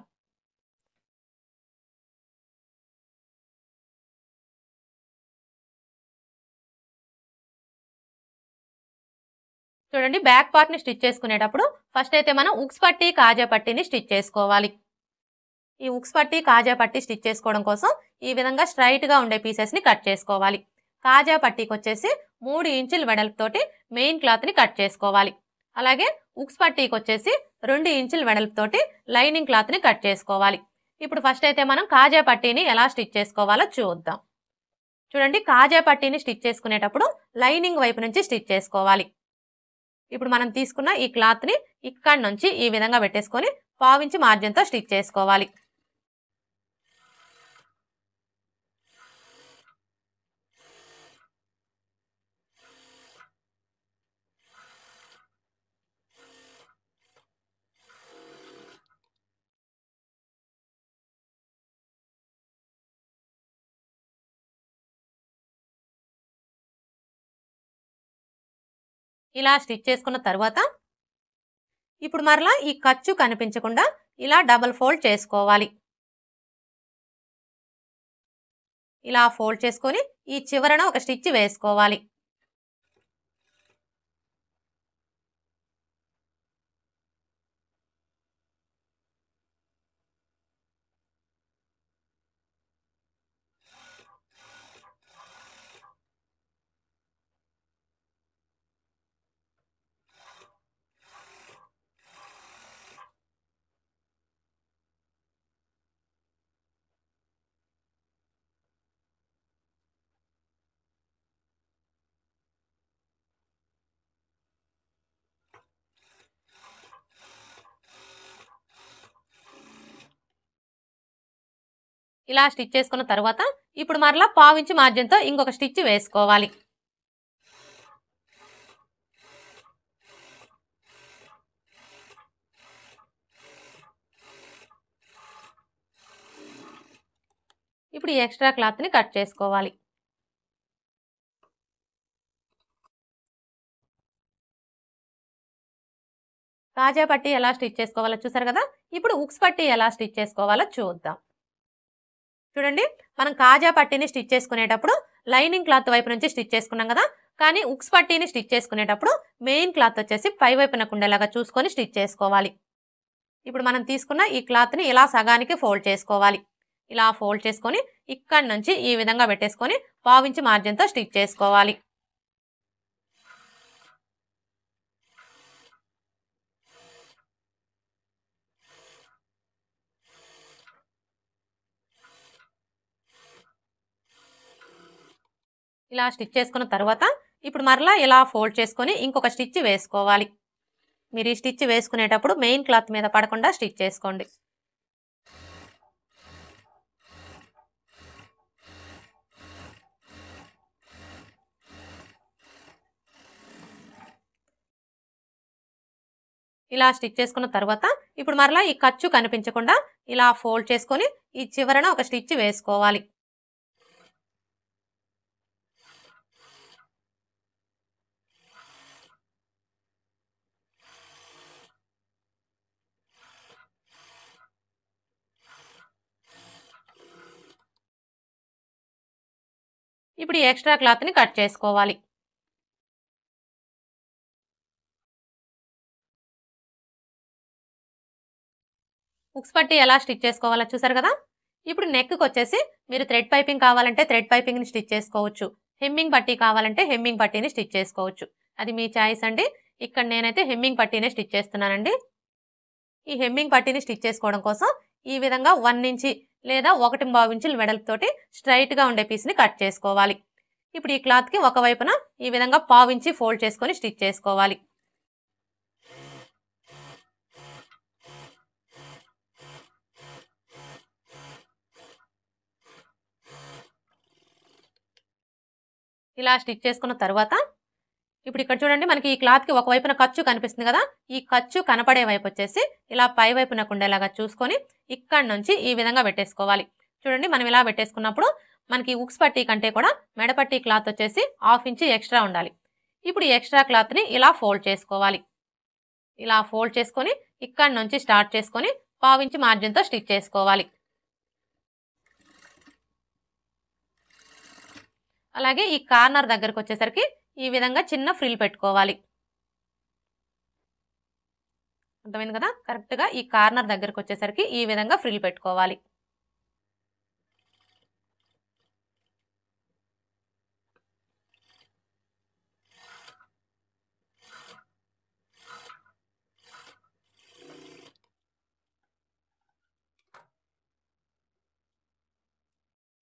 చూడండి, బ్యాక్ పార్ట్ ని స్టిచ్ చేసుకునేటప్పుడు ఫస్ట్ అయితే మనం ఉక్స్ పట్టి కాజా పట్టీని స్టిచ్ చేసుకోవాలి. ఈ ఉక్స్ పట్టి కాజా పట్టి స్టిచ్ చేసుకోవడం కోసం ఈ విధంగా స్ట్రైట్ గా ఉండే పీసెస్ ని కట్ చేసుకోవాలి. కాజా పట్టీకి వచ్చేసి 3 ఇంచుల వెడల్పుతోటి మెయిన్ క్లాత్ని కట్ చేసుకోవాలి. అలాగే ఉక్స్ పట్టీకి వచ్చేసి 2 ఇంచుల వెడల్పుతోటి లైనింగ్ క్లాత్ని కట్ చేసుకోవాలి. ఇప్పుడు ఫస్ట్ అయితే మనం కాజా పట్టీని ఎలా స్టిచ్ చేసుకోవాలో చూద్దాం. చూడండి, కాజా పట్టీని స్టిచ్ చేసుకునేటప్పుడు లైనింగ్ వైపు నుంచి స్టిచ్ చేసుకోవాలి. ఇప్పుడు మనం తీసుకున్న ఈ క్లాత్ని ఇక్కడి నుంచి ఈ విధంగా పెట్టేసుకొని 1/2 ఇంచు మార్జిన్తో స్టిచ్ చేసుకోవాలి. ఇలా స్టిచ్ చేసుకున్న తర్వాత ఇప్పుడు మరలా ఈ ఖర్చు కనిపించకుండా ఇలా డబుల్ ఫోల్డ్ చేసుకోవాలి. ఇలా ఫోల్డ్ చేసుకొని ఈ చివరన ఒక స్టిచ్ వేసుకోవాలి. ఇలా స్టిచ్ చేసుకున్న తర్వాత ఇప్పుడు మరలా 1/2 ఇంచు మార్జిన్తో ఇంకొక స్టిచ్ వేసుకోవాలి. ఇప్పుడు ఈ ఎక్స్ట్రా క్లాత్ని కట్ చేసుకోవాలి. కాజా పట్టీ ఎలా స్టిచ్ చేసుకోవాలో చూసారు కదా. ఇప్పుడు ఉక్స్ పట్టీ ఎలా స్టిచ్ చేసుకోవాలో చూద్దాం. చూడండి, మనం కాజా పట్టీని స్టిచ్ చేసుకునేటప్పుడు లైనింగ్ క్లాత్ వైపు నుంచి స్టిచ్ చేసుకున్నాం కదా. కానీ ఉక్స్ పట్టీని స్టిచ్ చేసుకునేటప్పుడు మెయిన్ క్లాత్ వచ్చేసి పై వైపునకు ఉండేలాగా చూసుకొని స్టిచ్ చేసుకోవాలి. ఇప్పుడు మనం తీసుకున్న ఈ క్లాత్ని ఇలా సగానికి ఫోల్డ్ చేసుకోవాలి. ఇలా ఫోల్డ్ చేసుకొని ఇక్కడి నుంచి ఈ విధంగా పెట్టేసుకొని 1/2 ఇంచు మార్జిన్తో స్టిచ్ చేసుకోవాలి. ఇలా స్టిచ్ చేసుకున్న తర్వాత ఇప్పుడు మరలా ఇలా ఫోల్డ్ చేసుకొని ఇంకొక స్టిచ్ వేసుకోవాలి. మీరు ఈ స్టిచ్ వేసుకునేటప్పుడు మెయిన్ క్లాత్ మీద పడకుండా స్టిచ్ చేసుకోండి. ఇలా స్టిచ్ చేసుకున్న తర్వాత ఇప్పుడు మరలా ఈ ఖర్చు కనిపించకుండా ఇలా ఫోల్డ్ చేసుకొని ఈ చివరన ఒక స్టిచ్ వేసుకోవాలి. ఇప్పుడు ఈ ఎక్స్ట్రా క్లాత్ని కట్ చేసుకోవాలి. ఉక్స్ పట్టీ ఎలా స్టిచ్ చేసుకోవాలో చూసారు కదా. ఇప్పుడు నెక్కి వచ్చేసి మీరు థ్రెడ్ పైపింగ్ కావాలంటే థ్రెడ్ పైపింగ్ని స్టిచ్ చేసుకోవచ్చు. హెమ్మింగ్ పట్టీ కావాలంటే హెమ్మింగ్ పట్టీని స్టిచ్ చేసుకోవచ్చు. అది మీ చాయిస్ అండి. ఇక్కడ నేనైతే హెమ్మింగ్ పట్టీనే స్టిచ్ చేస్తున్నానండి. ఈ హెమ్మింగ్ పట్టీని స్టిచ్ చేసుకోవడం కోసం ఈ విధంగా 1 ఇంచి లేదా 1.5 ఇంచుల వెడల్పుతోటి స్ట్రైట్గా ఉండే పీస్ని కట్ చేసుకోవాలి. ఇప్పుడు ఈ క్లాత్కి ఒకవైపున ఈ విధంగా 1/2 ఇంచి ఫోల్డ్ చేసుకొని స్టిచ్ చేసుకోవాలి. ఇలా స్టిచ్ చేసుకున్న తర్వాత ఇప్పుడు ఇక్కడ చూడండి, మనకి ఈ క్లాత్కి ఒకవైపున ఖర్చు కనిపిస్తుంది కదా. ఈ ఖర్చు కనపడే వైపు వచ్చేసి ఇలా పై వైపునకు ఉండేలాగా చూసుకొని ఇక్కడ నుంచి ఈ విధంగా పెట్టేసుకోవాలి. చూడండి, మనం ఇలా పెట్టేసుకున్నప్పుడు మనకి ఉక్స్ పట్టీ కంటే కూడా మెడపట్టీ క్లాత్ వచ్చేసి 1/2 ఇంచి ఎక్స్ట్రా ఉండాలి. ఇప్పుడు ఈ ఎక్స్ట్రా క్లాత్ని ఇలా ఫోల్డ్ చేసుకోవాలి. ఇలా ఫోల్డ్ చేసుకొని ఇక్కడ నుంచి స్టార్ట్ చేసుకొని 1/2 ఇంచి మార్జిన్తో స్టిచ్ చేసుకోవాలి. అలాగే ఈ కార్నర్ దగ్గరకు వచ్చేసరికి ఈ విధంగా చిన్న ఫ్రిల్ పెట్టుకోవాలి. అర్థమైంది కదా. కరెక్ట్గా ఈ కార్నర్ దగ్గరకు వచ్చేసరికి ఈ విధంగా ఫ్రిల్ పెట్టుకోవాలి.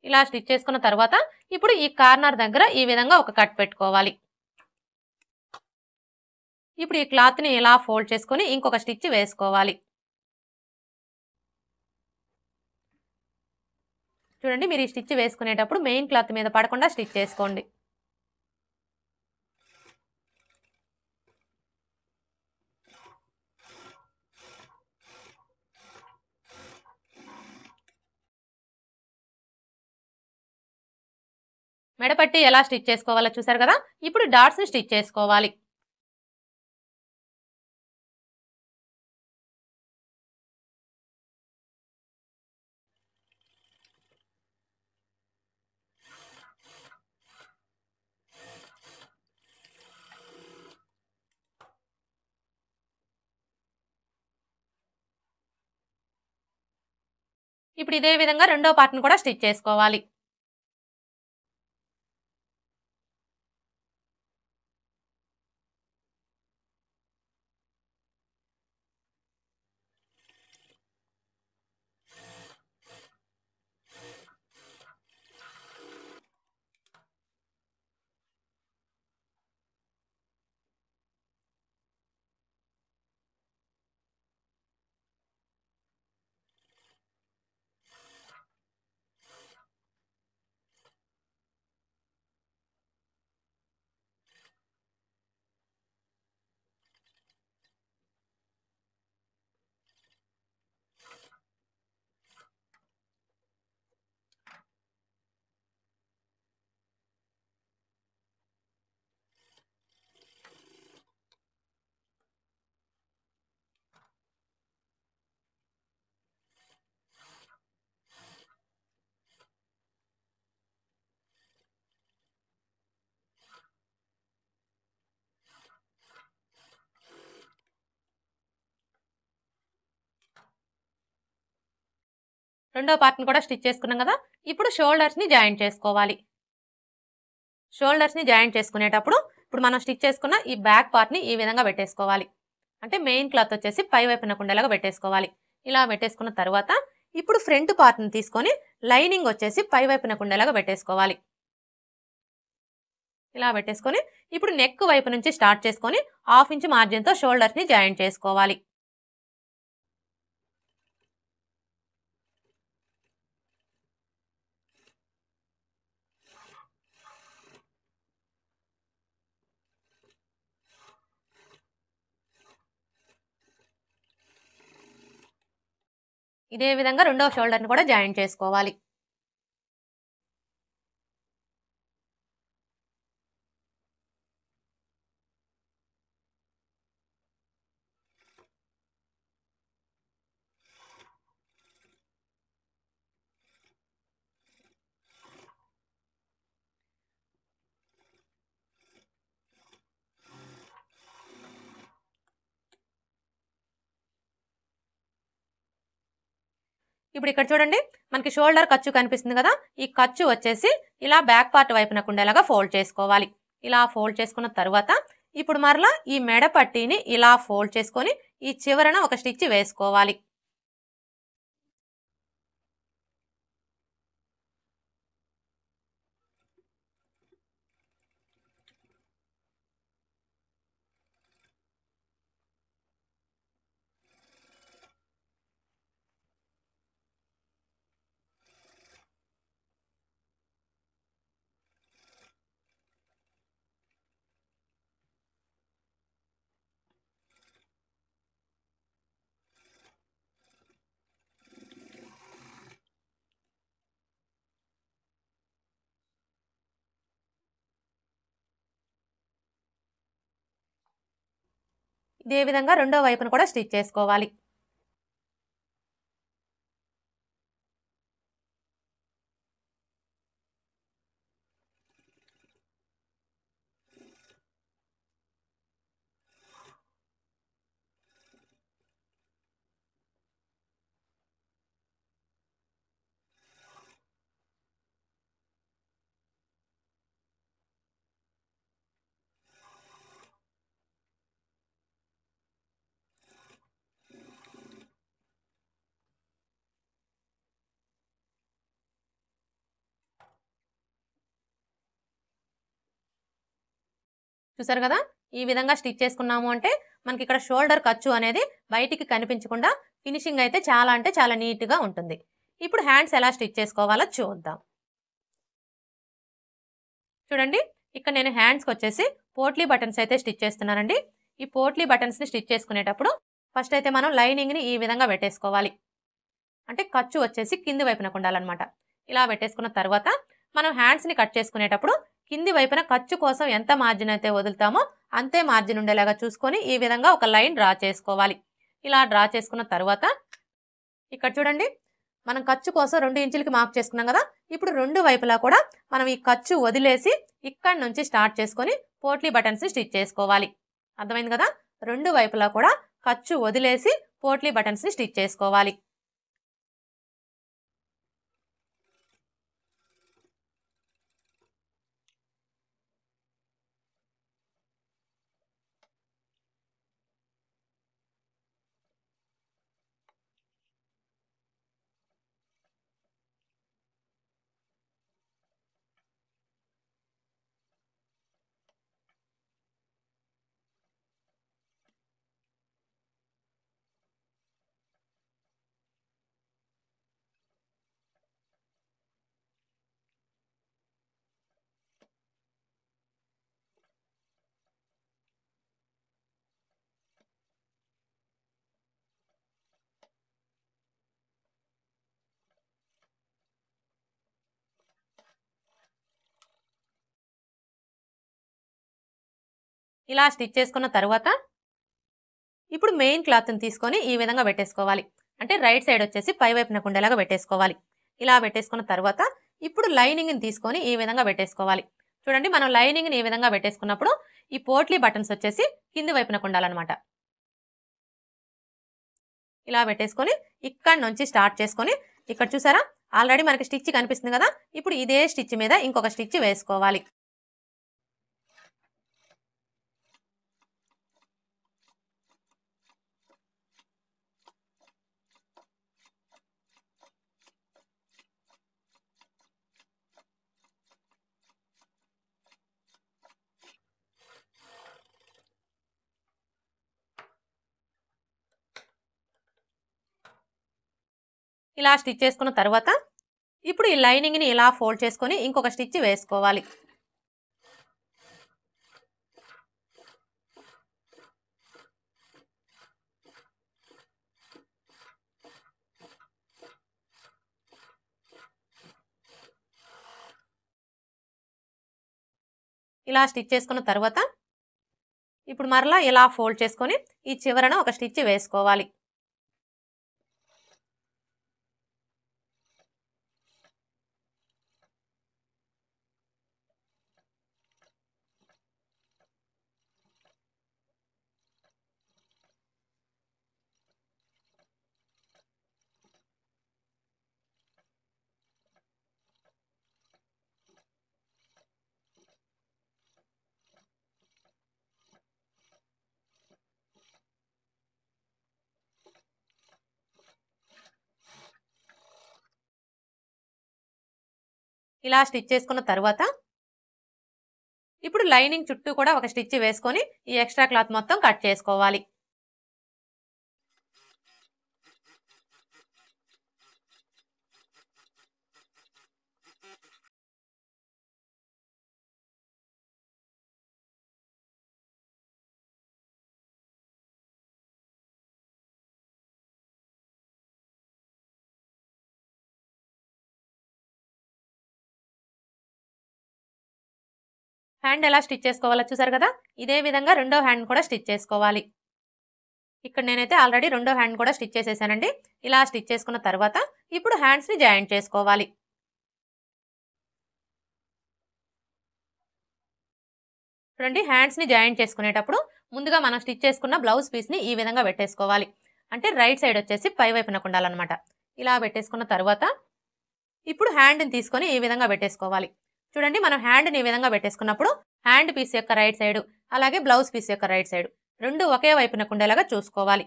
ఇలా స్టిచ్ చేసుకున్న తర్వాత ఇప్పుడు ఈ కార్నర్ దగ్గర ఈ విధంగా ఒక కట్ పెట్టుకోవాలి. ఇప్పుడు ఈ క్లాత్ని ఇలా ఫోల్డ్ చేసుకొని ఇంకొక స్టిచ్ వేసుకోవాలి. చూడండి, మీరు ఈ స్టిచ్ వేసుకునేటప్పుడు మెయిన్ క్లాత్ మీద పడకుండా స్టిచ్ చేసుకోండి. మెడపట్టి ఎలా స్టిచ్ చేసుకోవాలో చూసారు కదా. ఇప్పుడు డాట్స్ని స్టిచ్ చేసుకోవాలి. ఇప్పుడు ఇదే విధంగా రెండో పార్ట్ని కూడా స్టిచ్ చేసుకోవాలి. రెండో పార్ట్ని కూడా స్టిచ్ చేసుకున్నాం కదా. ఇప్పుడు షోల్డర్స్ని జాయింట్ చేసుకోవాలి. షోల్డర్స్ని జాయింట్ చేసుకునేటప్పుడు ఇప్పుడు మనం స్టిచ్ చేసుకున్న ఈ బ్యాక్ పార్ట్ని ఈ విధంగా పెట్టేసుకోవాలి. అంటే మెయిన్ క్లాత్ వచ్చేసి పై వైపున ఉండేలాగా పెట్టేసుకోవాలి. ఇలా పెట్టేసుకున్న తర్వాత ఇప్పుడు ఫ్రంట్ పార్ట్ని తీసుకొని లైనింగ్ వచ్చేసి పై వైపున ఉండేలాగా పెట్టేసుకోవాలి. ఇలా పెట్టేసుకొని ఇప్పుడు నెక్ వైపు నుంచి స్టార్ట్ చేసుకొని 1/2 ఇంచ్ మార్జిన్తో షోల్డర్స్ని జాయింట్ చేసుకోవాలి. ఇదే విధంగా రెండవ షోల్డర్ని కూడా జాయింట్ చేసుకోవాలి. ఇప్పుడు ఇక్కడ చూడండి, మనకి షోల్డర్ ఖర్చు కనిపిస్తుంది కదా. ఈ ఖర్చు వచ్చేసి ఇలా బ్యాక్ పార్ట్ వైపున ఉండేలాగా ఫోల్డ్ చేసుకోవాలి. ఇలా ఫోల్డ్ చేసుకున్న తర్వాత ఇప్పుడు మరలా ఈ మెడ పట్టీని ఇలా ఫోల్డ్ చేసుకొని ఈ చివరన ఒక స్టిచ్ వేసుకోవాలి. ఇదే విధంగా రెండో వైపును కూడా స్టిచ్ చేసుకోవాలి. చూసారు కదా, ఈ విధంగా స్టిచ్ చేసుకున్నాము అంటే మనకి ఇక్కడ షోల్డర్ ఖర్చు అనేది బయటికి కనిపించకుండా ఫినిషింగ్ అయితే చాలా అంటే చాలా నీట్గా ఉంటుంది. ఇప్పుడు హ్యాండ్స్ ఎలా స్టిచ్ చేసుకోవాలో చూద్దాం. చూడండి, ఇక్కడ నేను హ్యాండ్స్కి వచ్చేసి పోట్లీ బటన్స్ అయితే స్టిచ్ చేస్తున్నానండి. ఈ పోట్లీ బటన్స్ని స్టిచ్ చేసుకునేటప్పుడు ఫస్ట్ అయితే మనం లైనింగ్ని ఈ విధంగా పెట్టేసుకోవాలి. అంటే ఖర్చు వచ్చేసి కింది వైపునకు ఉండాలన్నమాట. ఇలా పెట్టేసుకున్న తర్వాత మనం హ్యాండ్స్ని కట్ చేసుకునేటప్పుడు కింది వైపున ఖర్చు కోసం ఎంత మార్జిన్ అయితే వదులుతామో అంతే మార్జిన్ ఉండేలాగా చూసుకొని ఈ విధంగా ఒక లైన్ డ్రా చేసుకోవాలి. ఇలా డ్రా చేసుకున్న తర్వాత ఇక్కడ చూడండి, మనం ఖర్చు కోసం 2 ఇంచులకి మార్క్ చేసుకున్నాం కదా. ఇప్పుడు 2 వైపులా కూడా మనం ఈ ఖర్చు వదిలేసి ఇక్కడి నుంచి స్టార్ట్ చేసుకొని పోట్లీ బటన్స్ని స్టిచ్ చేసుకోవాలి. అర్థమైంది కదా, 2 వైపులా కూడా ఖర్చు వదిలేసి పోట్లీ బటన్స్ని స్టిచ్ చేసుకోవాలి. ఇలా స్టిచ్ చేసుకున్న తర్వాత ఇప్పుడు మెయిన్ క్లాత్ని తీసుకొని ఈ విధంగా పెట్టేసుకోవాలి. అంటే రైట్ సైడ్ వచ్చేసి పై వైపునకు ఉండేలాగా పెట్టేసుకోవాలి. ఇలా పెట్టేసుకున్న తర్వాత ఇప్పుడు లైనింగ్ని తీసుకొని ఈ విధంగా పెట్టేసుకోవాలి. చూడండి, మనం లైనింగ్ని ఈ విధంగా పెట్టేసుకున్నప్పుడు ఈ పోట్లీ బటన్స్ వచ్చేసి కింది వైపునకు ఉండాలన్నమాట. ఇలా పెట్టేసుకొని ఇక్కడ నుంచి స్టార్ట్ చేసుకొని ఇక్కడ చూసారా ఆల్రెడీ మనకి స్టిచ్ కనిపిస్తుంది కదా. ఇప్పుడు ఇదే స్టిచ్ మీద ఇంకొక స్టిచ్ వేసుకోవాలి. ఇలా స్టిచ్ చేసుకున్న తర్వాత ఇప్పుడు ఈ లైనింగ్ని ఇలా ఫోల్డ్ చేసుకొని ఇంకొక స్టిచ్ వేసుకోవాలి. ఇలా స్టిచ్ చేసుకున్న తర్వాత ఇప్పుడు మరలా ఇలా ఫోల్డ్ చేసుకొని ఈ చివరన ఒక స్టిచ్ వేసుకోవాలి. ఇలా స్టిచ్ చేసుకున్న తర్వాత ఇప్పుడు లైనింగ్ చుట్టూ కూడా ఒక స్టిచ్ వేసుకొని ఈ ఎక్స్ట్రా క్లాత్ మొత్తం కట్ చేసుకోవాలి. హ్యాండ్ ఎలా స్టిచ్ చేసుకోవాలో చూసారు కదా. ఇదే విధంగా రెండో హ్యాండ్ కూడా స్టిచ్ చేసుకోవాలి. ఇక్కడ నేనైతే ఆల్రెడీ రెండో హ్యాండ్ కూడా స్టిచ్ చేసేసానండి. ఇలా స్టిచ్ చేసుకున్న తర్వాత ఇప్పుడు హ్యాండ్స్ని జాయింట్ చేసుకోవాలి. చూడండి, హ్యాండ్స్ని జాయింట్ చేసుకునేటప్పుడు ముందుగా మనం స్టిచ్ చేసుకున్న బ్లౌజ్ పీస్ని ఈ విధంగా పెట్టేసుకోవాలి. అంటే రైట్ సైడ్ వచ్చేసి పై వైపునకు ఉండాలన్నమాట. ఇలా పెట్టేసుకున్న తర్వాత ఇప్పుడు హ్యాండ్ని తీసుకొని ఈ విధంగా పెట్టేసుకోవాలి. చూడండి, మనం హ్యాండ్ని ఈ విధంగా పెట్టేసుకున్నప్పుడు హ్యాండ్ పీస్ యొక్క రైట్ సైడ్ అలాగే బ్లౌజ్ పీస్ యొక్క రైట్ సైడ్ రెండు ఒకే వైపునకు ఉండేలాగా చూసుకోవాలి.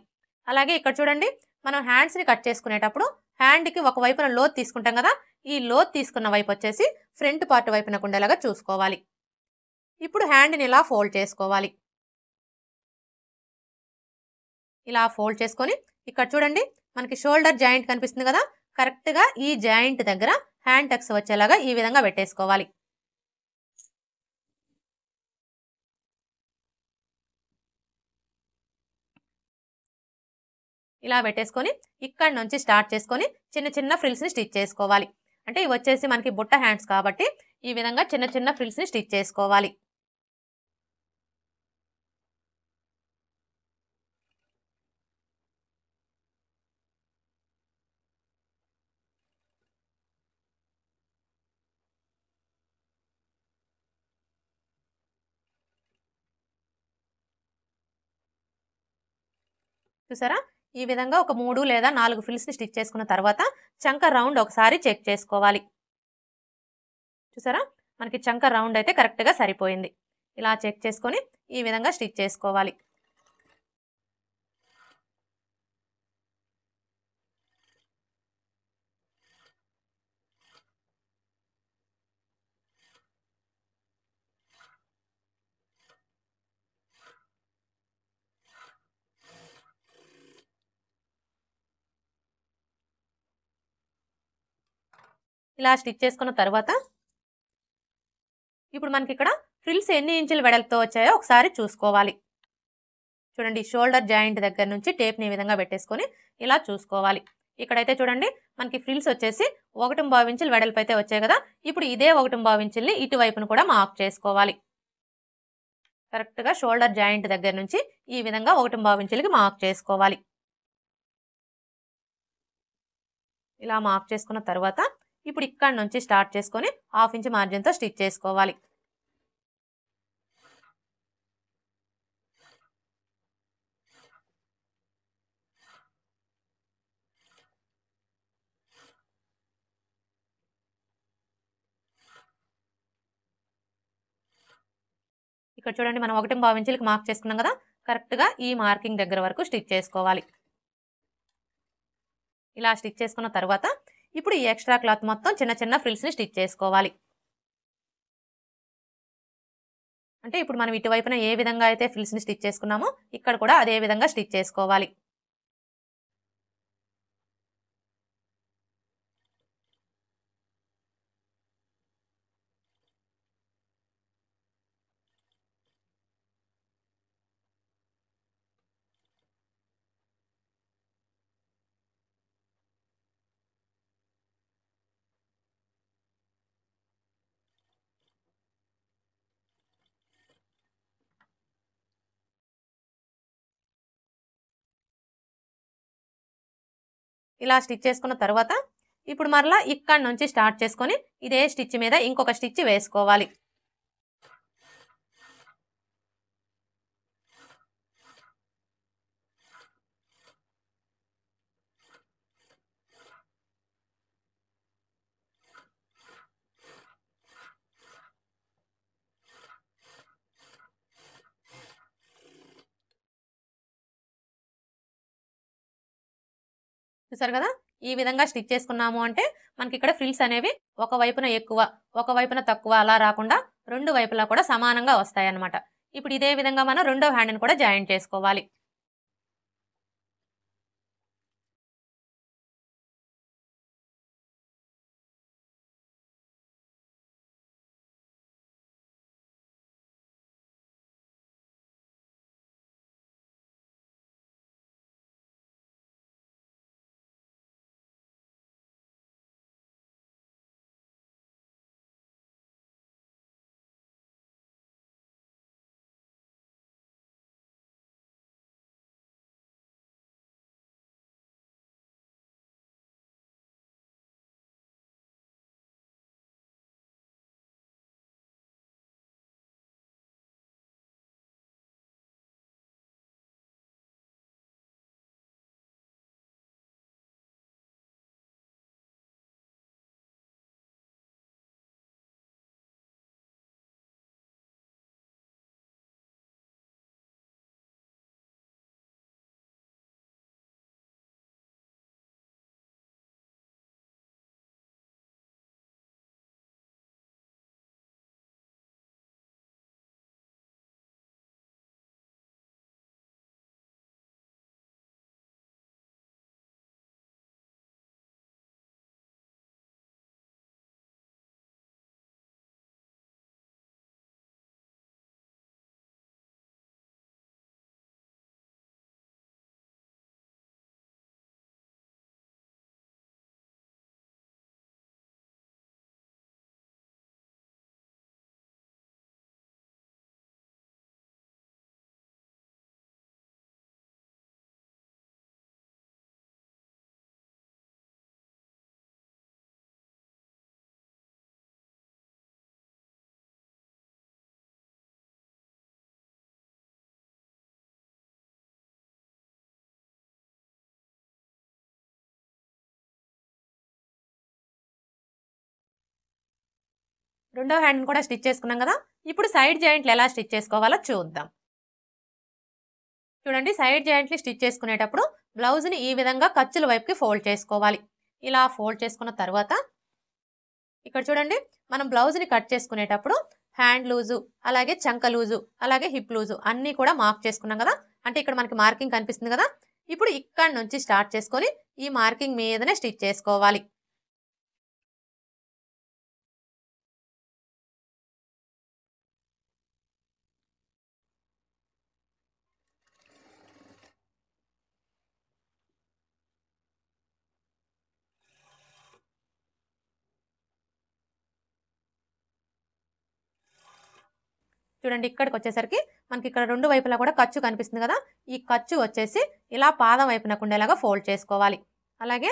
అలాగే ఇక్కడ చూడండి, మనం హ్యాండ్స్ని కట్ చేసుకునేటప్పుడు హ్యాండ్కి ఒక వైపున లోత్ తీసుకుంటాం కదా. ఈ లోత్ తీసుకున్న వైపు వచ్చేసి ఫ్రంట్ పార్ట్ వైపునకు ఉండేలాగా చూసుకోవాలి. ఇప్పుడు హ్యాండ్ని ఇలా ఫోల్డ్ చేసుకోవాలి. ఇలా ఫోల్డ్ చేసుకొని ఇక్కడ చూడండి మనకి షోల్డర్ జాయింట్ కనిపిస్తుంది కదా, కరెక్ట్గా ఈ జాయింట్ దగ్గర హ్యాండ్ టక్స్ వచ్చేలాగా ఈ విధంగా పెట్టేసుకోవాలి. ఇలా పెట్టేసుకొని ఇక్కడ నుంచి స్టార్ట్ చేసుకొని చిన్న చిన్న ఫ్రిల్స్ని స్టిచ్ చేసుకోవాలి. అంటే ఇవి వచ్చేసి మనకి బుట్ట హ్యాండ్స్ కాబట్టి ఈ విధంగా చిన్న చిన్న ఫ్రిల్స్ని స్టిచ్ చేసుకోవాలి. చూసారా, ఈ విధంగా ఒక 3 లేదా 4 ఫ్రిల్స్ని స్టిచ్ చేసుకున్న తర్వాత చంక రౌండ్ ఒకసారి చెక్ చేసుకోవాలి. చూసారా, మనకి చంక రౌండ్ అయితే కరెక్ట్గా సరిపోయింది. ఇలా చెక్ చేసుకొని ఈ విధంగా స్టిచ్ చేసుకోవాలి. ఇలా స్టిచ్ చేసుకున్న తర్వాత ఇప్పుడు మనకి ఇక్కడ ఫ్రిల్స్ ఎన్ని ఇంచుల వెడల్పుతో వచ్చాయో ఒకసారి చూసుకోవాలి. చూడండి, షోల్డర్ జాయింట్ దగ్గర నుంచి టేప్ని ఈ విధంగా పెట్టేసుకొని ఇలా చూసుకోవాలి. ఇక్కడైతే చూడండి మనకి ఫ్రిల్స్ వచ్చేసి 1.5 ఇంచుల వెడల్పు అయితే వచ్చాయి కదా. ఇప్పుడు ఇదే 1.5 ఇంచుల్ని ఇటువైపును కూడా మార్క్ చేసుకోవాలి. కరెక్ట్గా షోల్డర్ జాయింట్ దగ్గర నుంచి ఈ విధంగా 1.5 ఇంచులకి మార్క్ చేసుకోవాలి. ఇలా మార్క్ చేసుకున్న తర్వాత ఇప్పుడు ఇక్కడ నుంచి స్టార్ట్ చేసుకొని 1/2 ఇంచ్ మార్జిన్తో స్టిచ్ చేసుకోవాలి. ఇక్కడ చూడండి మనం 1.5 ఇంచులకి మార్క్ చేసుకున్నాం కదా, కరెక్ట్గా ఈ మార్కింగ్ దగ్గర వరకు స్టిచ్ చేసుకోవాలి. ఇలా స్టిచ్ చేసుకున్న తర్వాత ఇప్పుడు ఈ ఎక్స్ట్రా క్లాత్ మొత్తం చిన్న చిన్న ఫ్రిల్స్ని స్టిచ్ చేసుకోవాలి. అంటే ఇప్పుడు మనం ఇటువైపున ఏ విధంగా అయితే ఫ్రిల్స్ని స్టిచ్ చేసుకున్నామో ఇక్కడ కూడా అదే విధంగా స్టిచ్ చేసుకోవాలి. ఇలా స్టిచ్ చేసుకున్న తర్వాత ఇప్పుడు మరలా ఇక్కడ నుంచి స్టార్ట్ చేసుకొని ఇదే స్టిచ్ మీద ఇంకొక స్టిచ్ వేసుకోవాలి. చూసారు కదా, ఈ విధంగా స్టిచ్ చేసుకున్నాము అంటే మనకి ఇక్కడ ఫ్రిల్స్ అనేవి ఒక వైపున ఎక్కువ ఒక వైపున తక్కువ అలా రాకుండా రెండు వైపులా కూడా సమానంగా వస్తాయి అన్నమాట. ఇప్పుడు ఇదే విధంగా మనం రెండో హ్యాండ్ని కూడా జాయిన్ చేసుకోవాలి. రెండో హ్యాండ్ని కూడా స్టిచ్ చేసుకున్నాం కదా. ఇప్పుడు సైడ్ జాయింట్లు ఎలా స్టిచ్ చేసుకోవాలో చూద్దాం. చూడండి, సైడ్ జాయింట్లు స్టిచ్ చేసుకునేటప్పుడు బ్లౌజ్ని ఈ విధంగా ఖర్చుల వైపుకి ఫోల్డ్ చేసుకోవాలి. ఇలా ఫోల్డ్ చేసుకున్న తర్వాత ఇక్కడ చూడండి, మనం బ్లౌజ్ని కట్ చేసుకునేటప్పుడు హ్యాండ్ లూజు, అలాగే చంక లూజు, అలాగే హిప్ లూజు అన్నీ కూడా మార్క్ చేసుకున్నాం కదా. అంటే ఇక్కడ మనకి మార్కింగ్ కనిపిస్తుంది కదా. ఇప్పుడు ఇక్కడ నుంచి స్టార్ట్ చేసుకొని ఈ మార్కింగ్ మీదనే స్టిచ్ చేసుకోవాలి. చూడండి, ఇక్కడికి వచ్చేసరికి మనకి ఇక్కడ రెండు వైపులా కూడా ఖర్చు కనిపిస్తుంది కదా. ఈ ఖర్చు వచ్చేసి ఇలా పాదం వైపునకు ఉండేలాగా ఫోల్డ్ చేసుకోవాలి. అలాగే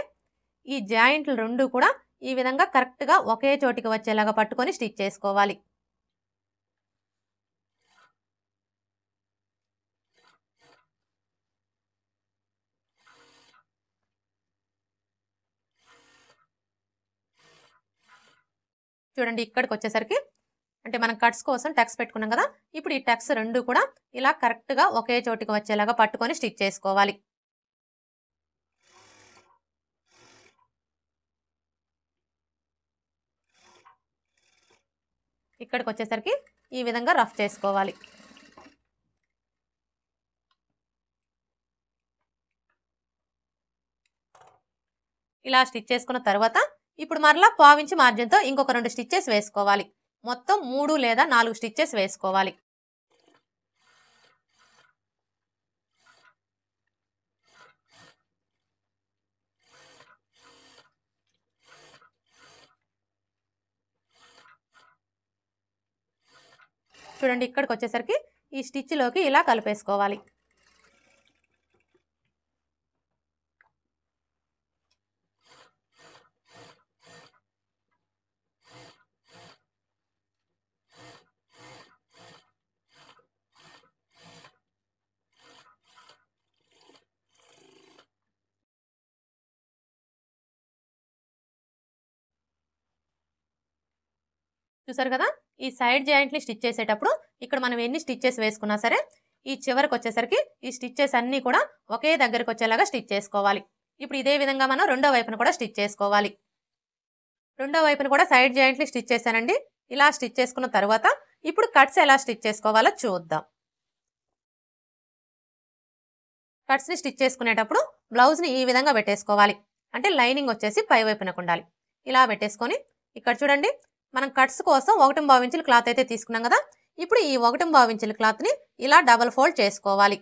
ఈ జాయింట్లు రెండు కూడా ఈ విధంగా కరెక్ట్గా ఒకే చోటికి వచ్చేలాగా పట్టుకొని స్టిచ్ చేసుకోవాలి. చూడండి, ఇక్కడికి వచ్చేసరికి అంటే మనం కట్స్ కోసం టక్స్ పెట్టుకున్నాం కదా. ఇప్పుడు ఈ టక్స్ రెండు కూడా ఇలా కరెక్ట్గా ఒకే చోటికి వచ్చేలాగా పట్టుకొని స్టిచ్ చేసుకోవాలి. ఇక్కడికి వచ్చేసరికి ఈ విధంగా రఫ్ చేసుకోవాలి. ఇలా స్టిచ్ చేసుకున్న తర్వాత ఇప్పుడు మరలా పావించి మార్జిన్తో ఇంకొక 2 స్టిచ్చెస్ వేసుకోవాలి. మొత్తం 3 లేదా 4 స్టిచ్చెస్ వేసుకోవాలి. చూడండి, ఇక్కడికి వచ్చేసరికి ఈ స్టిచ్లోకి ఇలా కలిపేసుకోవాలి. చూసారు కదా, ఈ సైడ్ జాయింట్ని స్టిచ్ చేసేటప్పుడు ఇక్కడ మనం ఎన్ని స్టిచ్చెస్ వేసుకున్నా సరే ఈ చివరికి వచ్చేసరికి ఈ స్టిచ్చెస్ అన్నీ కూడా ఒకే దగ్గరకు వచ్చేలాగా స్టిచ్ చేసుకోవాలి. ఇప్పుడు ఇదే విధంగా మనం రెండో వైపున కూడా స్టిచ్ చేసుకోవాలి. రెండో వైపున కూడా సైడ్ జాయింట్ని స్టిచ్ చేశానండి. ఇలా స్టిచ్ చేసుకున్న తర్వాత ఇప్పుడు కట్స్ ఎలా స్టిచ్ చేసుకోవాలో చూద్దాం. కట్స్ని స్టిచ్ చేసుకునేటప్పుడు బ్లౌజ్ని ఈ విధంగా పెట్టేసుకోవాలి. అంటే లైనింగ్ వచ్చేసి పై వైపునకు ఉండాలి. ఇలా పెట్టేసుకొని ఇక్కడ చూడండి, మనం కట్స్ కోసం 1.5 ఇంచుల క్లాత్ అయితే తీసుకున్నాం కదా. ఇప్పుడు ఈ 1.5 ఇంచుల క్లాత్ని ఇలా డబల్ ఫోల్డ్ చేసుకోవాలి.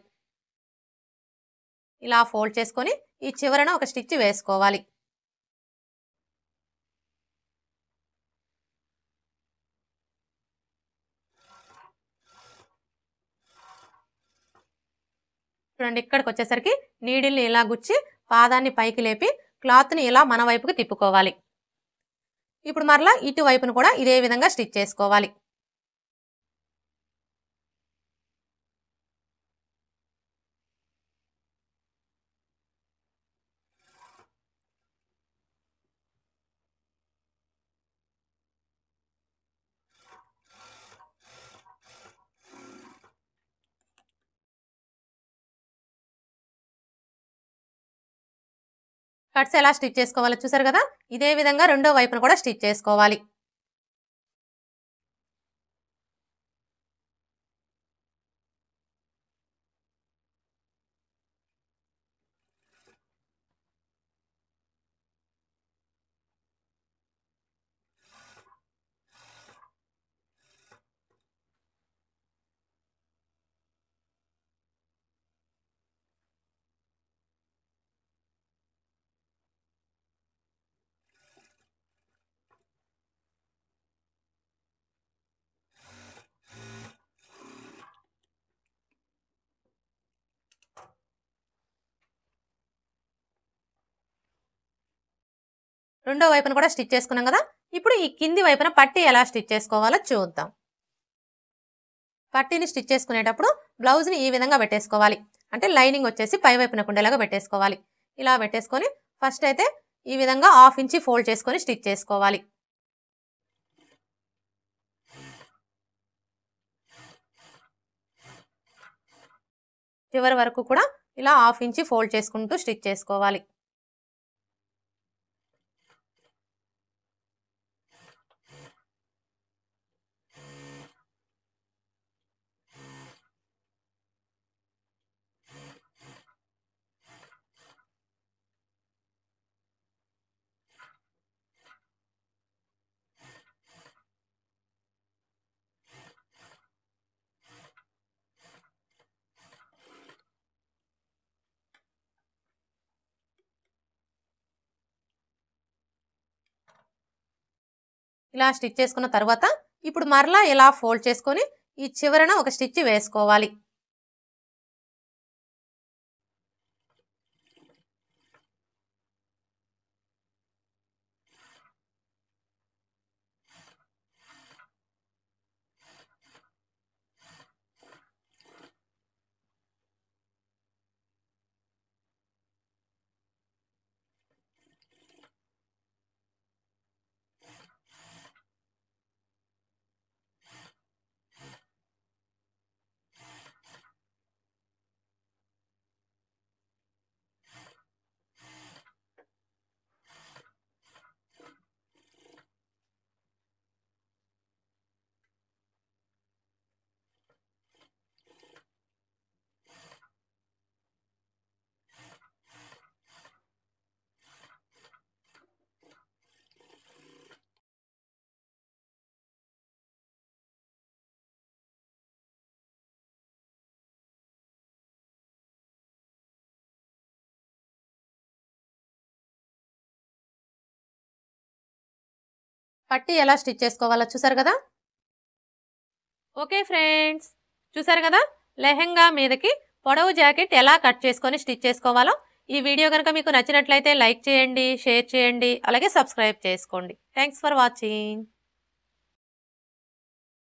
ఇలా ఫోల్డ్ చేసుకొని ఈ చివరన ఒక స్టిచ్ వేసుకోవాలి. చూడండి, ఇక్కడికి వచ్చేసరికి నీడిల్ని ఇలా గుచ్చి పాదాన్ని పైకి లేపి క్లాత్ని ఇలా మన వైపుకి తిప్పుకోవాలి. ఇప్పుడు మరలా ఇటు వైపును కూడా ఇదే విధంగా స్టిచ్ చేసుకోవాలి. కట్స్ ఎలా స్టిచ్ చేసుకోవాలో చూసారు కదా. ఇదే విధంగా రెండో వైపును కూడా స్టిచ్ చేసుకోవాలి. రెండో వైపున కూడా స్టిచ్ చేసుకున్నాం కదా. ఇప్పుడు ఈ కింది వైపున పట్టీ ఎలా స్టిచ్ చేసుకోవాలో చూద్దాం. పట్టీని స్టిచ్ చేసుకునేటప్పుడు బ్లౌజ్ని ఈ విధంగా పెట్టేసుకోవాలి. అంటే లైనింగ్ వచ్చేసి పై వైపున ఉండేలాగా పెట్టేసుకోవాలి. ఇలా పెట్టేసుకొని ఫస్ట్ అయితే ఈ విధంగా 1/2 ఇంచి ఫోల్డ్ చేసుకొని స్టిచ్ చేసుకోవాలి. చివరి వరకు కూడా ఇలా 1/2 ఇంచి ఫోల్డ్ చేసుకుంటూ స్టిచ్ చేసుకోవాలి. ఇలా స్టిచ్ చేసుకున్న తర్వాత ఇప్పుడు మరలా ఇలా ఫోల్డ్ చేసుకొని ఈ చివరన ఒక స్టిచ్ వేసుకోవాలి. పట్టి ఎలా స్టిచ్ చేసుకోవాలో చూసారు కదా. ఓకే ఫ్రెండ్స్, చూసారు కదా లెహంగా మీదకి పొడవు జాకెట్ ఎలా కట్ చేసుకొని స్టిచ్ చేసుకోవాలో. ఈ వీడియో కనుక మీకు నచ్చినట్లయితే లైక్ చేయండి, షేర్ చేయండి, అలాగే సబ్స్క్రైబ్ చేసుకోండి. Thanks for watching.